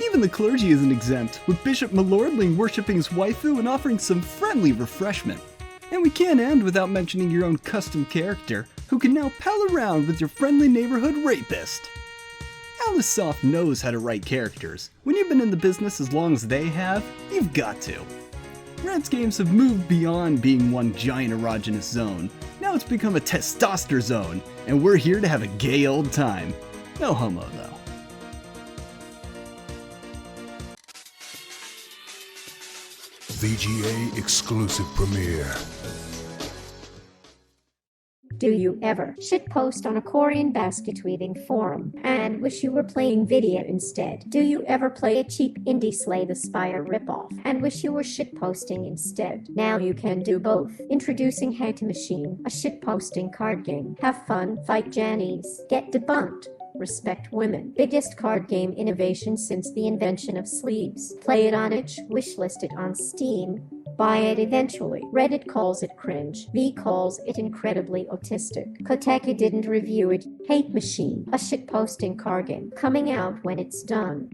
Even the clergy isn't exempt, with Bishop Malordling worshipping his waifu and offering some friendly refreshment. And we can't end without mentioning your own custom character, who can now pal around with your friendly neighborhood rapist. Alice Soft knows how to write characters. When you've been in the business as long as they have, you've got to. Rance games have moved beyond being one giant erogenous zone. Now it's become a testosterone zone, and we're here to have a gay old time. No homo, though. VGA exclusive premiere. Do you ever shitpost on a Korean basket weaving forum and wish you were playing Vidya instead? Do you ever play a cheap indie Slay the Spire ripoff and wish you were shitposting instead? Now you can do both. Introducing Intermission, a shitposting card game. Have fun, fight Jannies, get debunked. Respect women. Biggest card game innovation since the invention of sleeves. Play it on itch, wishlist it on Steam. Buy it eventually. Reddit calls it cringe. V calls it incredibly autistic. Kotaku didn't review it. Hate Machine, a shitposting card game. Coming out when it's done.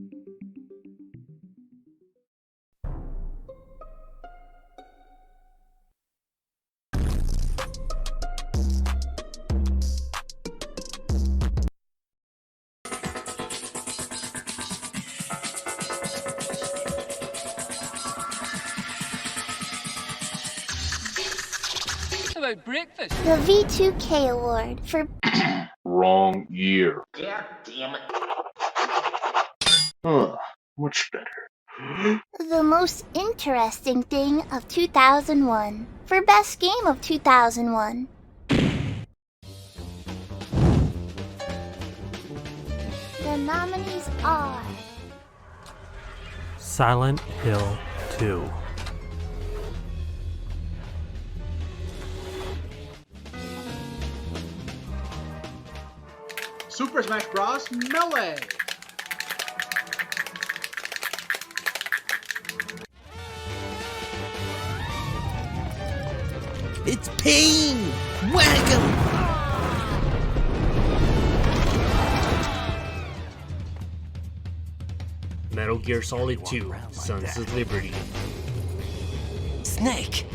Breakfast. The V2K Award for Wrong year. God damn it. Much better. the most interesting thing of 2001 for Best Game of 2001. The nominees are Silent Hill 2, Super Smash Bros. Melee. It's pain! Whack 'em! Metal Gear Solid 2, Sons of Liberty. Snake!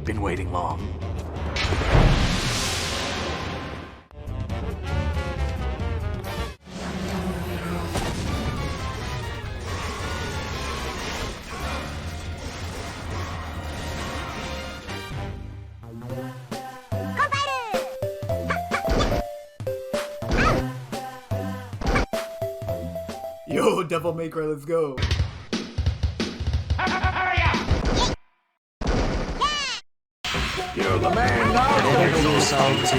Been waiting long. Yo, Devil May Cry, let's go. You're the man now. Metal Gear Solid 2.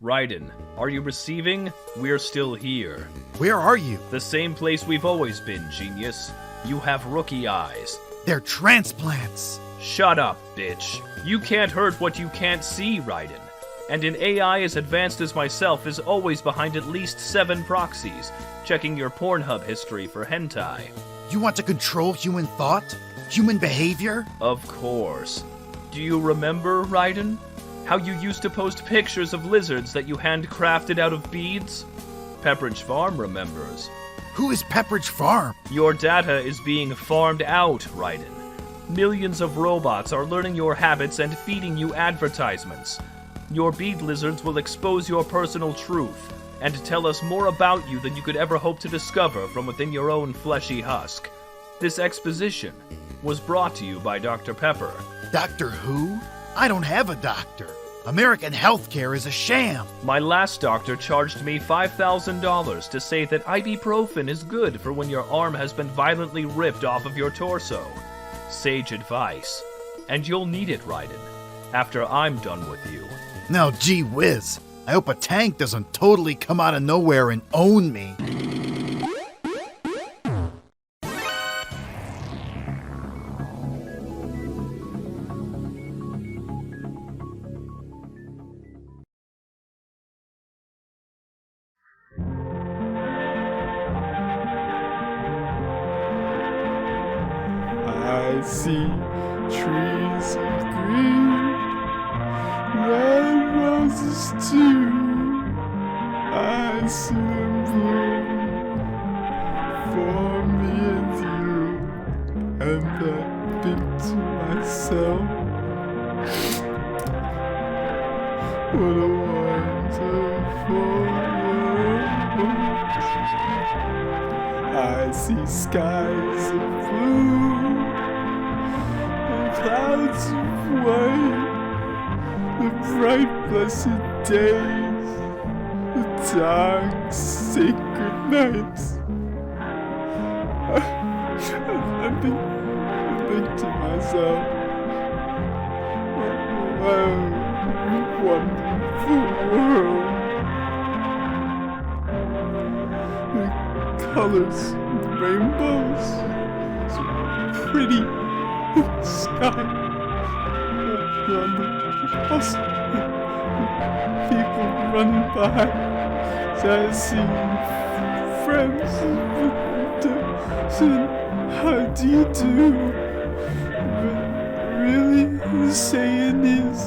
Raiden, are you receiving? We're still here. Where are you? The same place we've always been, genius. You have rookie eyes. They're transplants. Shut up, bitch. You can't hurt what you can't see, Raiden. And an AI as advanced as myself is always behind at least 7 proxies, checking your Pornhub history for hentai. You want to control human thought? Human behavior? Of course. Do you remember, Raiden? How you used to post pictures of lizards that you handcrafted out of beads? Pepperidge Farm remembers. Who is Pepperidge Farm? Your data is being farmed out, Raiden. Millions of robots are learning your habits and feeding you advertisements. Your bead lizards will expose your personal truth and tell us more about you than you could ever hope to discover from within your own fleshy husk. This exposition was brought to you by Dr. Pepper. Doctor who? I don't have a doctor. American healthcare is a sham. My last doctor charged me $5,000 to say that ibuprofen is good for when your arm has been violently ripped off of your torso. Sage advice. And you'll need it, Raiden, after I'm done with you. Now, gee whiz. I hope a tank doesn't totally come out of nowhere and own me. I see trees of green, red roses too. I see them bloom for me and you. And I think to myself, what a wonderful world. I see skies of blue and clouds of white, the bright blessed days, the dark sacred nights. I think to myself, what a wonderful world. The colors, the rainbows, so pretty in the sky. On the bus, people running by. So I see friends saying, how do you do? But really saying is,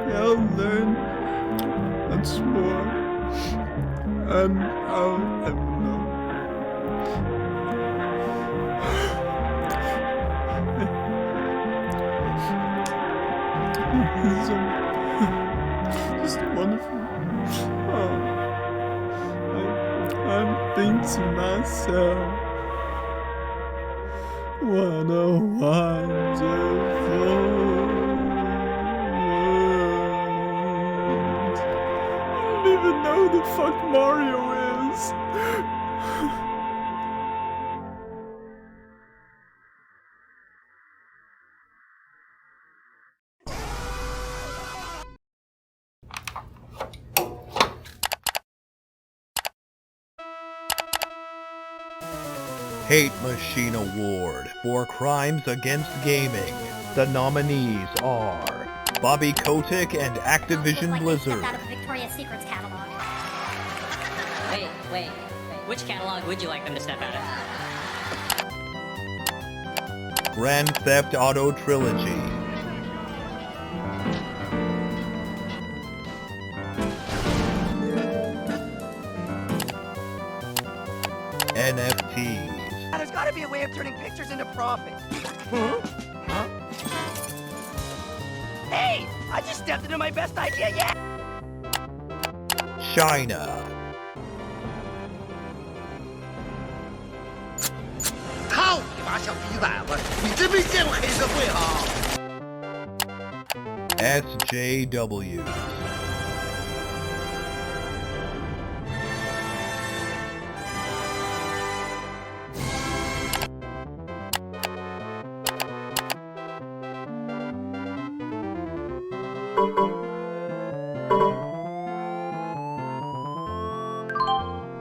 they'll learn much more, and I'll never know. It's just wonderful. I think to myself, what a wonderful. I don't even know who the fuck Mario is. Hate Machine Award for Crimes Against Gaming. The nominees are Bobby Kotick and Activision Blizzard. Out of Victoria's Secret's catalog. Wait. Which catalog would you like them to step out of? Grand Theft Auto Trilogy. NFTs. There's gotta be a way of turning pictures into profit. Huh? Hey! I just stepped into my best idea yet! China. 操你妈小逼崽子！你真没见过黑社会哈！ SJW.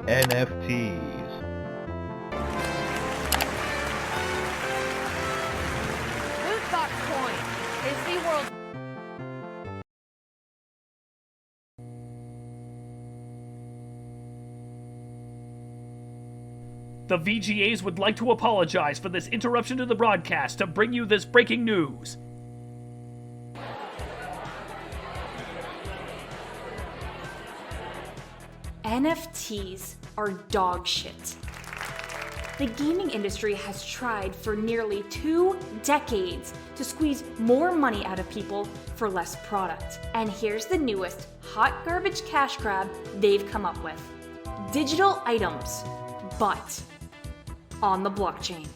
NFTs. Loot box coin is SeaWorld. The VGAs would like to apologize for this interruption to the broadcast to bring you this breaking news. NFTs are dog shit. The gaming industry has tried for nearly 2 decades to squeeze more money out of people for less product. And here's the newest hot garbage cash grab they've come up with. Digital items, but on the blockchain.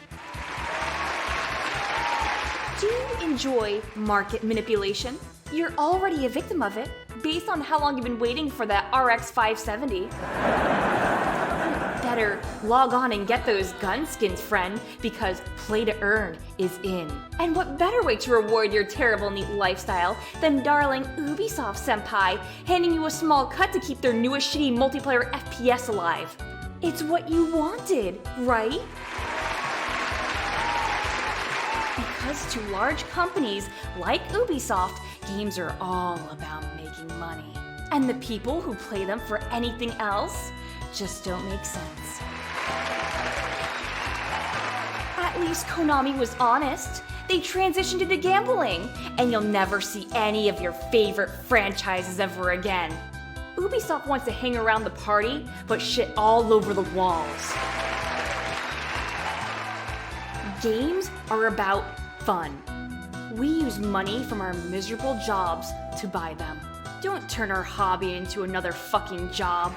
Do you enjoy market manipulation? You're already a victim of it, based on how long you've been waiting for that RX 570. Better log on and get those gun skins, friend, because play to earn is in. And what better way to reward your terrible neat lifestyle than darling Ubisoft senpai handing you a small cut to keep their newest shitty multiplayer FPS alive. It's what you wanted, right? Because to large companies like Ubisoft, games are all about making money. And the people who play them for anything else just don't make sense. At least Konami was honest. They transitioned into gambling, and you'll never see any of your favorite franchises ever again. Ubisoft wants to hang around the party, but shit all over the walls. Games are about fun. We use money from our miserable jobs to buy them. Don't turn our hobby into another fucking job.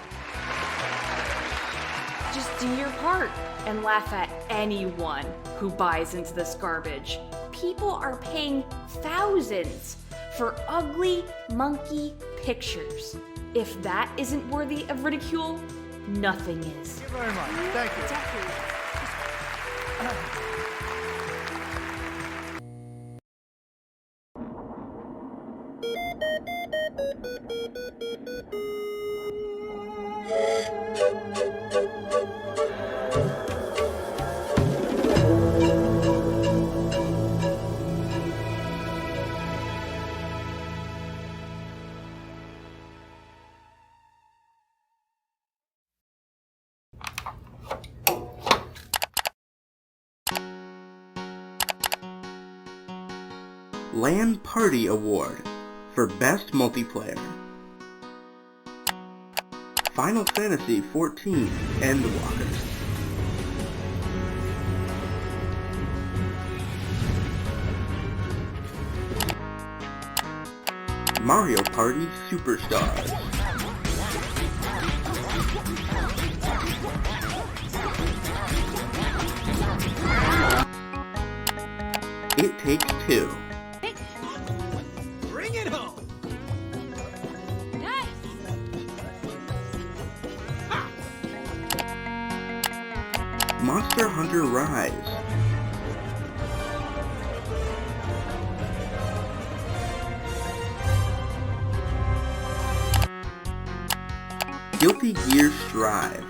Just do your part and laugh at anyone who buys into this garbage. People are paying thousands for ugly monkey pictures. If that isn't worthy of ridicule, nothing is. Thank you very much. Thank you. LAN Party Award for Best Multiplayer. Final Fantasy XIV Endwalker. Mario Party Superstars. It Takes Two. Bring it home. Monster Hunter Rise. Guilty Gear Strive.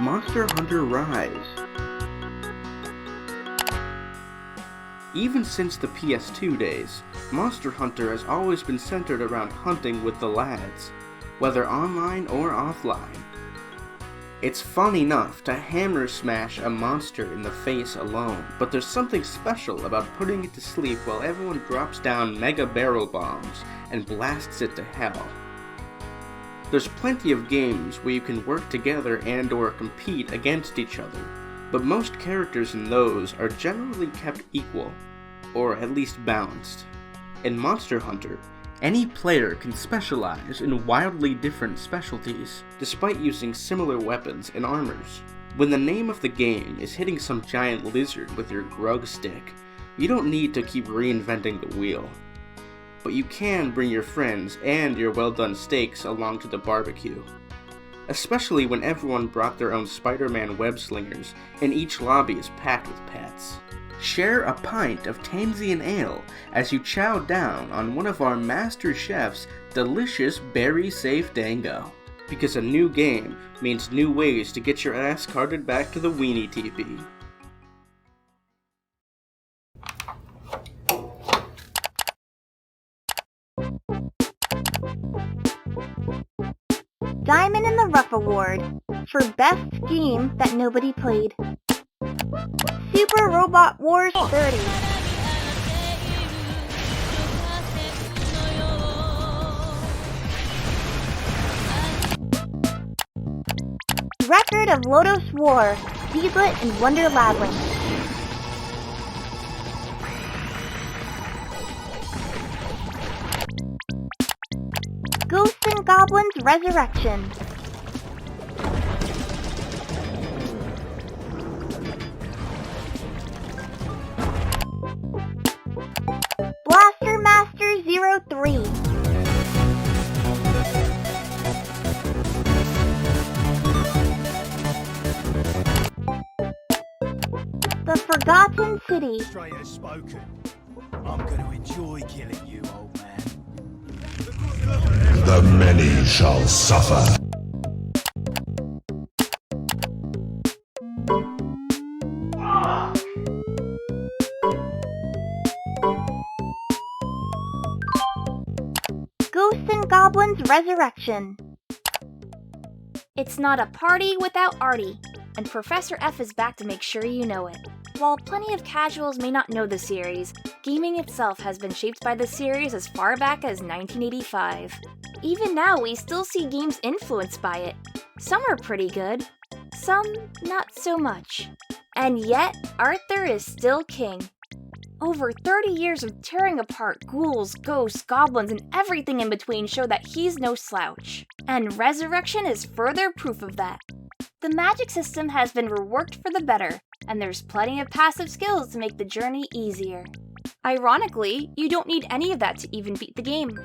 Monster Hunter Rise. Even since the PS2 days, Monster Hunter has always been centered around hunting with the lads, whether online or offline. It's fun enough to hammer smash a monster in the face alone, but there's something special about putting it to sleep while everyone drops down mega barrel bombs and blasts it to hell. There's plenty of games where you can work together and or compete against each other, but most characters in those are generally kept equal, or at least balanced. In Monster Hunter, any player can specialize in wildly different specialties, despite using similar weapons and armors. When the name of the game is hitting some giant lizard with your grug stick, you don't need to keep reinventing the wheel. but you can bring your friends and your well-done steaks along to the barbecue. Especially when everyone brought their own Spider-Man web slingers and each lobby is packed with pets. Share a pint of Tamsian ale as you chow down on one of our master chef's delicious berry-safe dango. Because a new game means new ways to get your ass carted back to the weenie teepee. Diamond in the Rough Award for Best Game That Nobody Played. Super Robot Wars 30. Record of Lotus War, Diglett and Wonder Labyrinth. Ghosts and Goblins Resurrection. Blaster Master 03. The Forgotten City. Straight as spoken. I'm gonna enjoy killing you, old man. The many shall suffer. Ghosts and Goblins Resurrection. It's not a party without Artie, and Professor F is back to make sure you know it. While plenty of casuals may not know the series, gaming itself has been shaped by the series as far back as 1985. Even now, we still see games influenced by it. Some are pretty good, some not so much. And yet, Arthur is still king. Over 30 years of tearing apart ghouls, ghosts, goblins, and everything in between show that he's no slouch. And Resurrection is further proof of that. The magic system has been reworked for the better, and there's plenty of passive skills to make the journey easier. Ironically, you don't need any of that to even beat the game.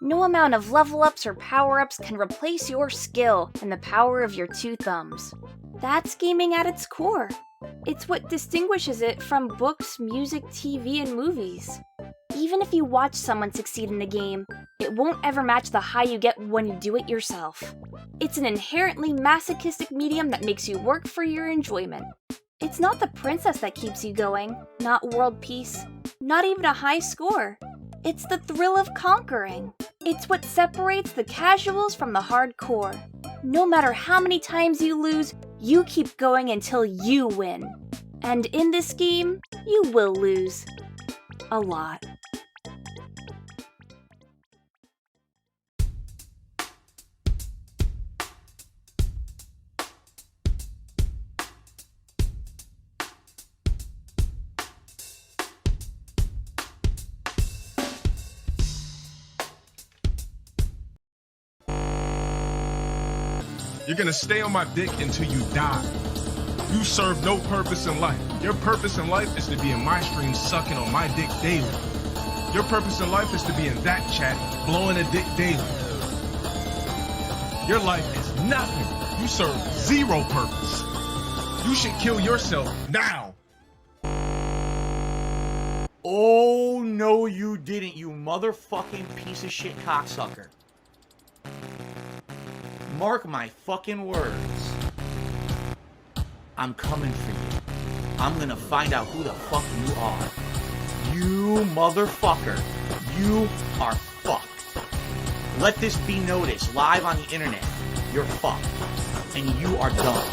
No amount of level ups or power ups can replace your skill and the power of your two thumbs. That's gaming at its core. It's what distinguishes it from books, music, TV, and movies. Even if you watch someone succeed in a game, it won't ever match the high you get when you do it yourself. It's an inherently masochistic medium that makes you work for your enjoyment. It's not the princess that keeps you going, not world peace, not even a high score. It's the thrill of conquering. It's what separates the casuals from the hardcore. No matter how many times you lose, you keep going until you win. And in this game, you will lose. A lot. You're gonna stay on my dick until you die. You serve no purpose in life. Your purpose in life is to be in my stream sucking on my dick daily. Your purpose in life is to be in that chat blowing a dick daily. Your life is nothing. You serve zero purpose. You should kill yourself now. Oh, no you didn't, you motherfucking piece of shit cocksucker. Mark my fucking words. I'm coming for you. I'm gonna find out who the fuck you are. You motherfucker. You are fucked. Let this be noticed live on the internet. You're fucked. And you are done.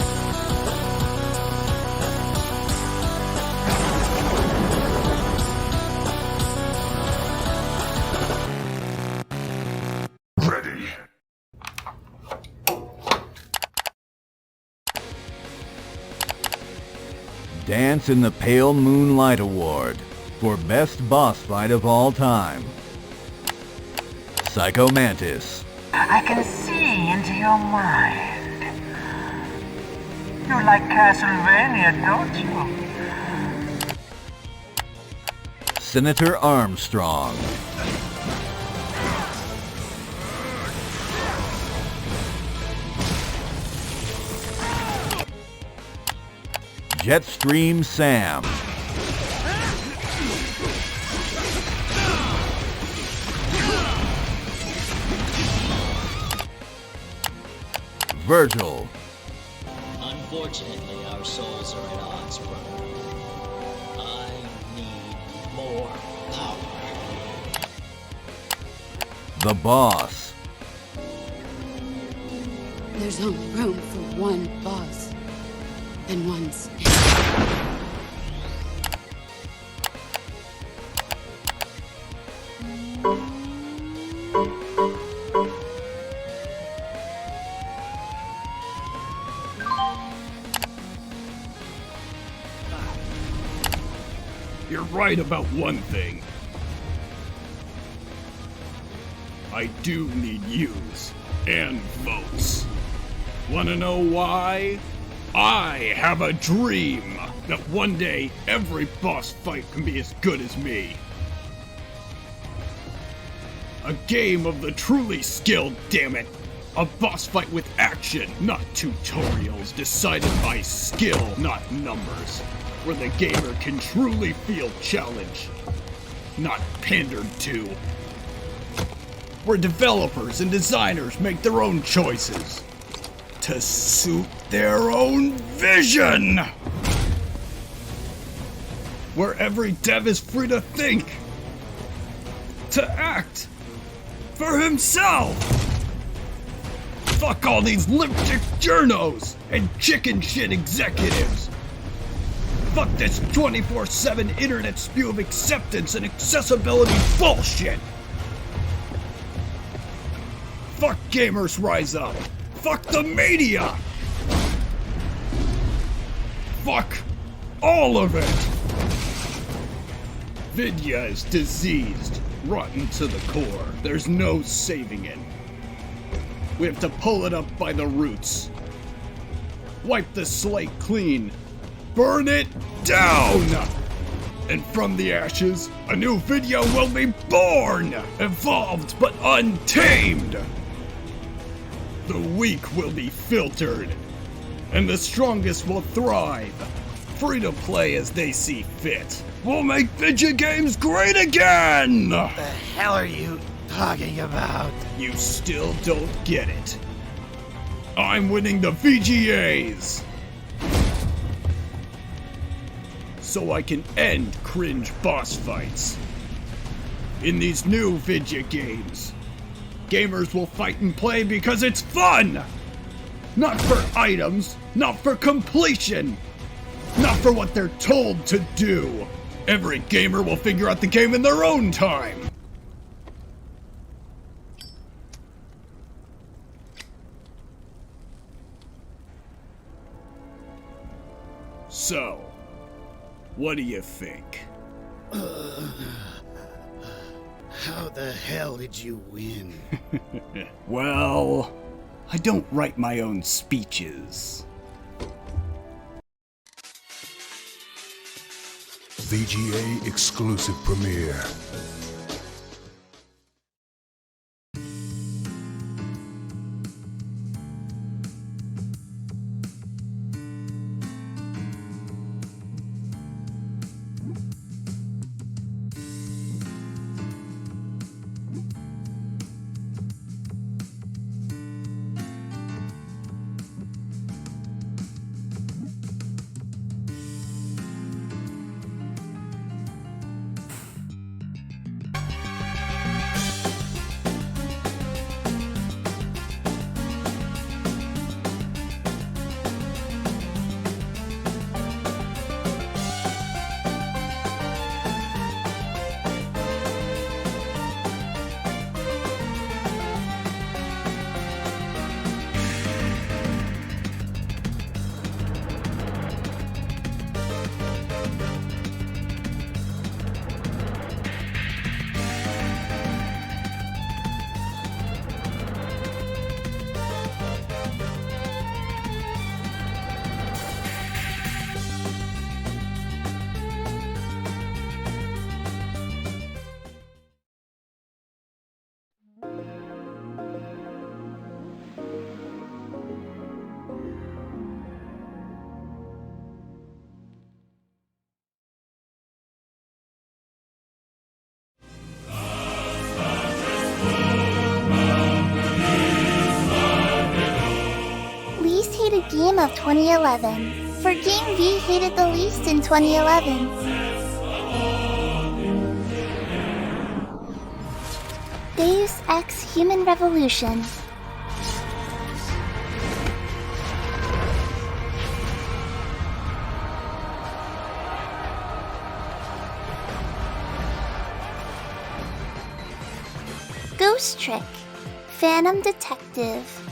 Dance in the Pale Moonlight Award for Best Boss Fight of All Time. Psycho Mantis. I can see into your mind. You like Castlevania, don't you? Senator Armstrong. Jetstream Sam. Virgil. Unfortunately, our souls are at odds, brother. I need more power. The Boss. There's only room for one boss. And one snake. You're right about one thing. I do need yous and votes. Wanna know why? I have a dream that one day every boss fight can be as good as me. A game of the truly skilled, damn it. A boss fight with action, not tutorials decided by skill, not numbers. Where the gamer can truly feel challenged, not pandered to. Where developers and designers make their own choices to suit their own vision. Where every dev is free to think, to act for himself. Fuck all these lipstick journos and chicken shit executives. Fuck this 24/7 internet spew of acceptance and accessibility bullshit. Fuck Gamers Rise Up. Fuck the media. Fuck all of it. Vidya is diseased, rotten to the core. There's no saving it. We have to pull it up by the roots. Wipe the slate clean. Burn it down! And from the ashes, a new Vidya will be born! Evolved but untamed! The weak will be filtered, and the strongest will thrive. Free to play as they see fit. We'll make Vidya Games great again! The hell are you talking about? You still don't get it. I'm winning the VGAs! So I can end cringe boss fights. In these new Vidya games, gamers will fight and play because it's fun! Not for items, not for completion, not for what they're told to do. Every gamer will figure out the game in their own time. So, what do you think? How the hell did you win? Well, I don't write my own speeches. VGA exclusive premiere. game of 2011. For game V hated the least in 2011. Deus Ex Human Revolution. Ghost Trick. Phantom Detective.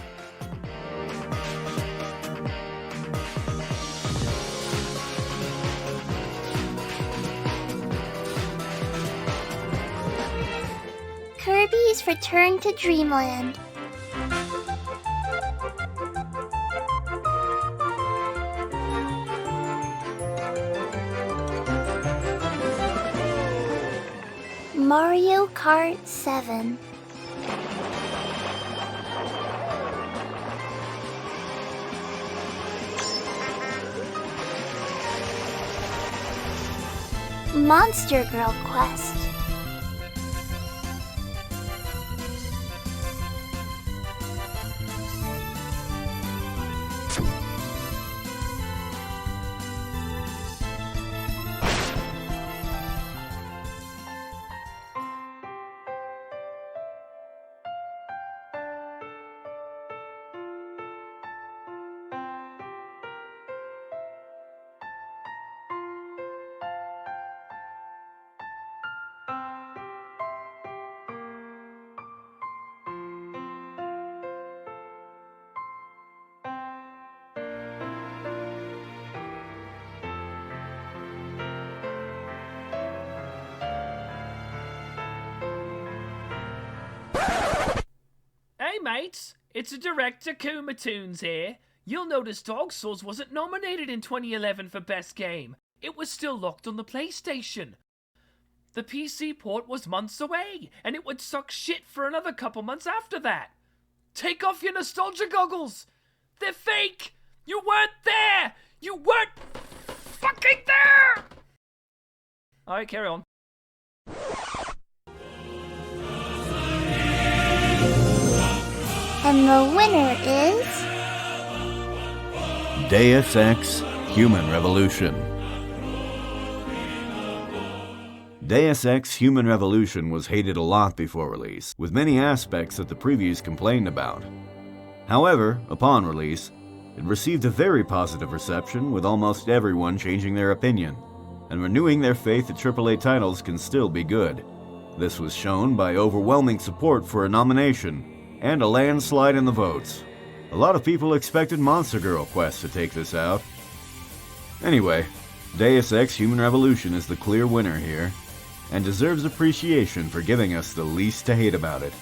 Kirby's Return to Dreamland. Mario Kart 7. Monster Girl Quest. Hey mates, it's a Director Kumatoons here. You'll notice Dark Souls wasn't nominated in 2011 for Best Game. It was still locked on the PlayStation. The PC port was months away, and it would suck shit for another couple months after that. Take off your nostalgia goggles! They're fake! You weren't there! You weren't fucking there! Alright, carry on. And the winner is... Deus Ex Human Revolution. Deus Ex Human Revolution was hated a lot before release, with many aspects that the previews complained about. However, upon release, it received a very positive reception, with almost everyone changing their opinion, and renewing their faith that AAA titles can still be good. This was shown by overwhelming support for a nomination, and a landslide in the votes. A lot of people expected Monster Girl Quest to take this out. Anyway, Deus Ex Human Revolution is the clear winner here, and deserves appreciation for giving us the least to hate about it.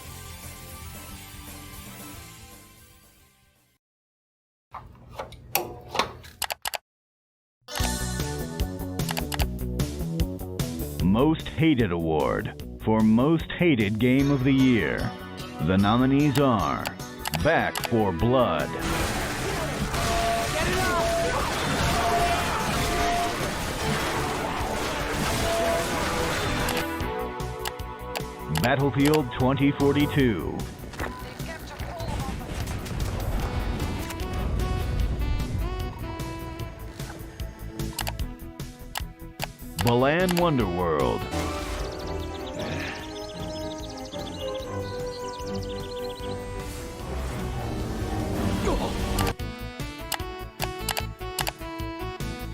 Most Hated Award for Most Hated Game of the Year. The nominees are Back 4 Blood, Battlefield 2042, Balan Wonderworld,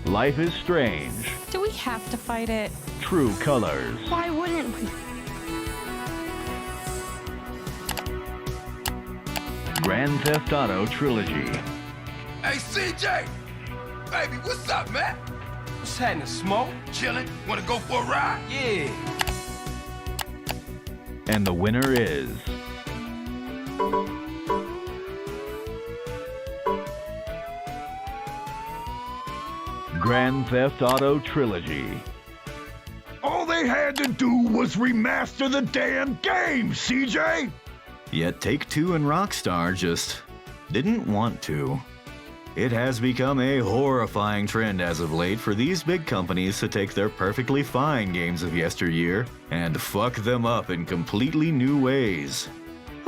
Life is Strange, Do we have to fight it? True Colors, Why wouldn't we? Grand Theft Auto Trilogy, Hey, CJ! Baby, what's up, man? What's happening? Smoke? Chillin'? Wanna go for a ride? Yeah. and the winner is Grand Theft Auto Trilogy. All they had to do was remaster the damn game, CJ! Yet Take-Two and Rockstar just didn't want to. It has become a horrifying trend as of late for these big companies to take their perfectly fine games of yesteryear and fuck them up in completely new ways.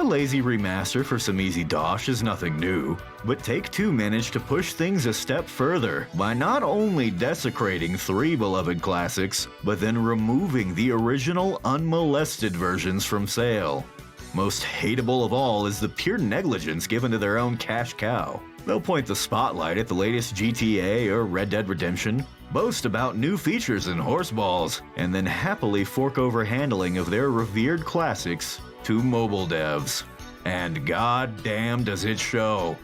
A lazy remaster for some easy dosh is nothing new, but Take-Two managed to push things a step further by not only desecrating 3 beloved classics, but then removing the original unmolested versions from sale. Most hateable of all is the pure negligence given to their own cash cow. They'll point the spotlight at the latest GTA or Red Dead Redemption, boast about new features and horseballs, and then happily fork over handling of their revered classics to mobile devs. And goddamn does it show.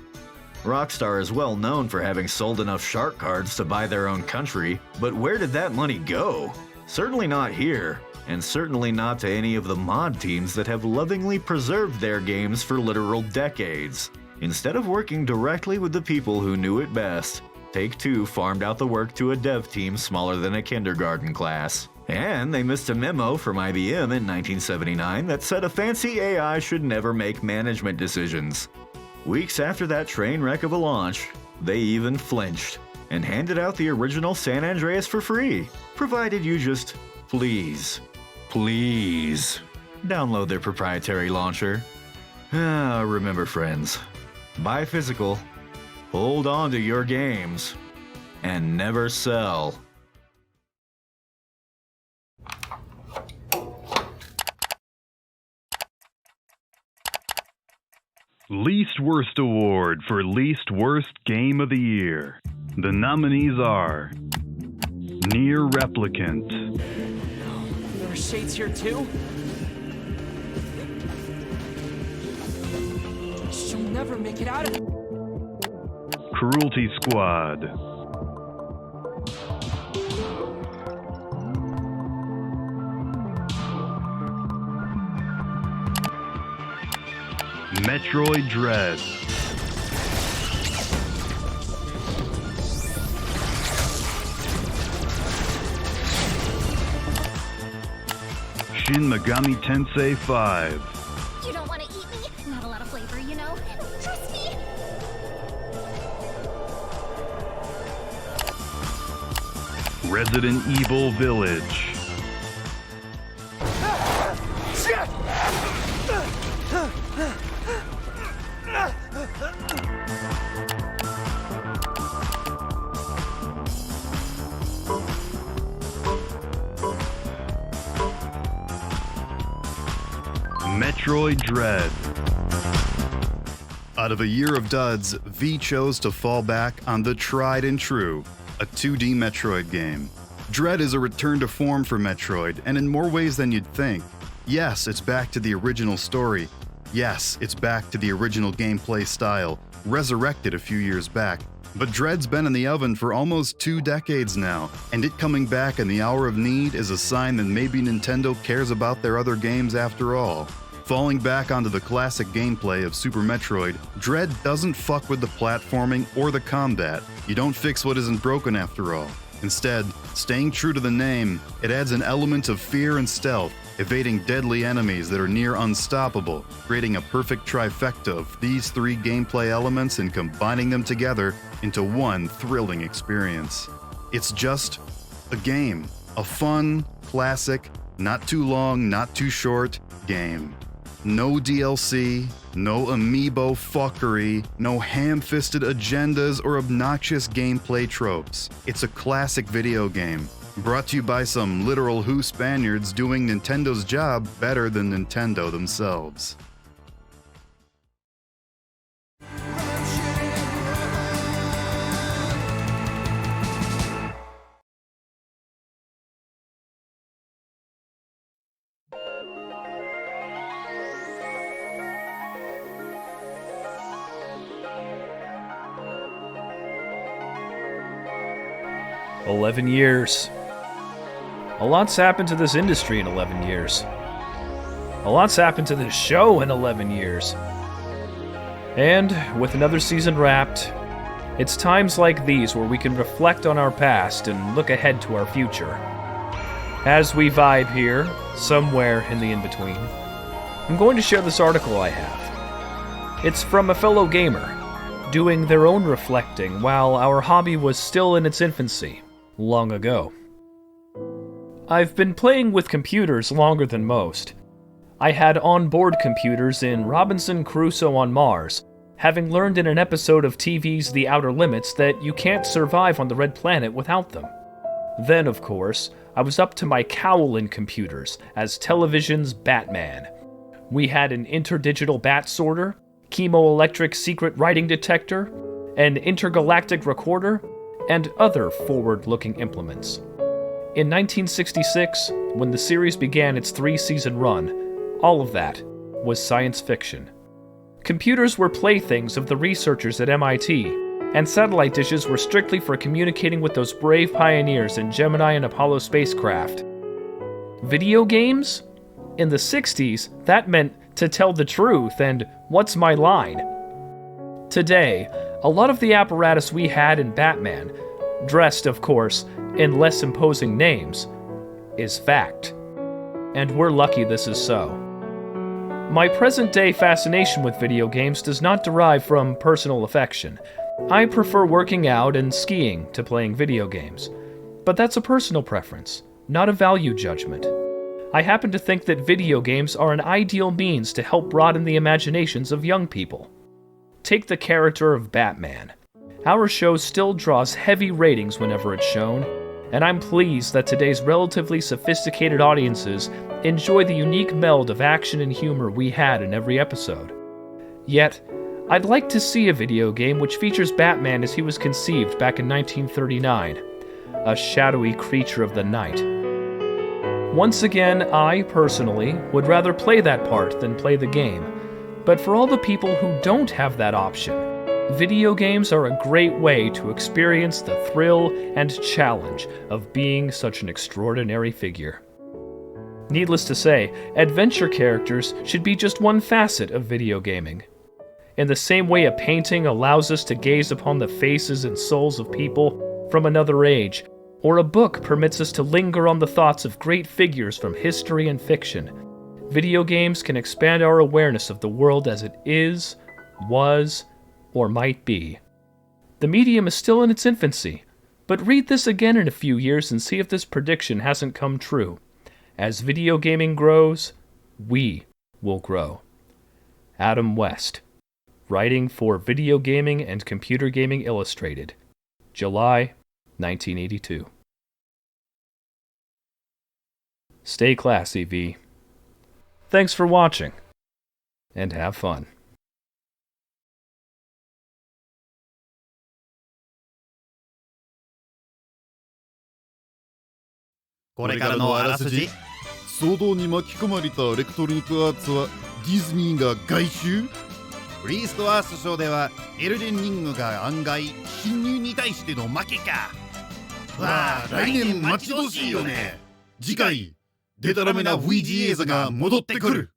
Rockstar is well known for having sold enough shark cards to buy their own country, but where did that money go? Certainly not here, and certainly not to any of the mod teams that have lovingly preserved their games for literal decades. Instead of working directly with the people who knew it best, Take-Two farmed out the work to a dev team smaller than a kindergarten class. And they missed a memo from IBM in 1979 that said a fancy AI should never make management decisions. Weeks after that train wreck of a launch, they even flinched and handed out the original San Andreas for free, provided you just please download their proprietary launcher. Remember friends, buy physical, hold on to your games, and never sell. Least Worst Award for Least Worst Game of the Year. The nominees are Near Replicant, There are shades here too? She'll never make it out of it. Cruelty Squad, Metroid Dread, Shin Megami Tensei 5, You don't want to eat me? Not a lot of flavor, you know? Trust me! Resident Evil Village, Metroid Dread. Out of a year of duds, V chose to fall back on the tried and true, a 2D Metroid game. Dread is a return to form for Metroid, and in more ways than you'd think. Yes, it's back to the original story. Yes, it's back to the original gameplay style, resurrected a few years back. But Dread's been in the oven for almost 2 decades now, and it coming back in the hour of need is a sign that maybe Nintendo cares about their other games after all. Falling back onto the classic gameplay of Super Metroid, Dread doesn't fuck with the platforming or the combat. You don't fix what isn't broken after all. Instead, staying true to the name, it adds an element of fear and stealth, evading deadly enemies that are near unstoppable, creating a perfect trifecta of these 3 gameplay elements and combining them together into one thrilling experience. It's just a game. A fun, classic, not too long, not too short game. No DLC, no amiibo fuckery, no ham-fisted agendas or obnoxious gameplay tropes. It's a classic video game, brought to you by some literal Who Spaniards doing Nintendo's job better than Nintendo themselves. "11 years. A lot's happened to this industry in 11 years. A lot's happened to this show in 11 years. And, with another season wrapped, it's times like these where we can reflect on our past and look ahead to our future. As we vibe here, somewhere in the in-between, I'm going to share this article I have. It's from a fellow gamer, doing their own reflecting while our hobby was still in its infancy, long ago. I've been playing with computers longer than most. I had onboard computers in Robinson Crusoe on Mars, having learned in an episode of TV's The Outer Limits that you can't survive on the Red Planet without them. Then, of course, I was up to my cowl in computers as television's Batman. We had an interdigital bat sorter, chemoelectric secret writing detector, an intergalactic recorder, and other forward-looking implements. In 1966, when the series began its 3-season run, all of that was science fiction. Computers were playthings of the researchers at MIT, and satellite dishes were strictly for communicating with those brave pioneers in Gemini and Apollo spacecraft. Video games? In the 60s, that meant to tell the truth and what's my line? Today, a lot of the apparatus we had in Batman, dressed, of course, in less imposing names, is fact. And we're lucky this is so. My present-day fascination with video games does not derive from personal affection. I prefer working out and skiing to playing video games. But that's a personal preference, not a value judgment. I happen to think that video games are an ideal means to help broaden the imaginations of young people. Take the character of Batman. Our show still draws heavy ratings whenever it's shown, and I'm pleased that today's relatively sophisticated audiences enjoy the unique meld of action and humor we had in every episode. Yet, I'd like to see a video game which features Batman as he was conceived back in 1939, a shadowy creature of the night. Once again, I, personally, would rather play that part than play the game, but for all the people who don't have that option, video games are a great way to experience the thrill and challenge of being such an extraordinary figure. Needless to say, adventure characters should be just one facet of video gaming. In the same way a painting allows us to gaze upon the faces and souls of people from another age, or a book permits us to linger on the thoughts of great figures from history and fiction, video games can expand our awareness of the world as it is, was, or might be. The medium is still in its infancy, but read this again in a few years and see if this prediction hasn't come true. As video gaming grows, we will grow. Adam West, writing for Video Gaming and Computer Gaming Illustrated, July 1982. Stay classy, V. Thanks for watching, and have fun. これからのあらすじ。騒動に巻き込まれたエレクトロニックアーツはディズニーが買収？フリーストアース賞ではエルデンリングが案外侵入に対しての負けか。わあ、来年待ち遠しいよね。次回デタラメな VG 映像が戻ってくる。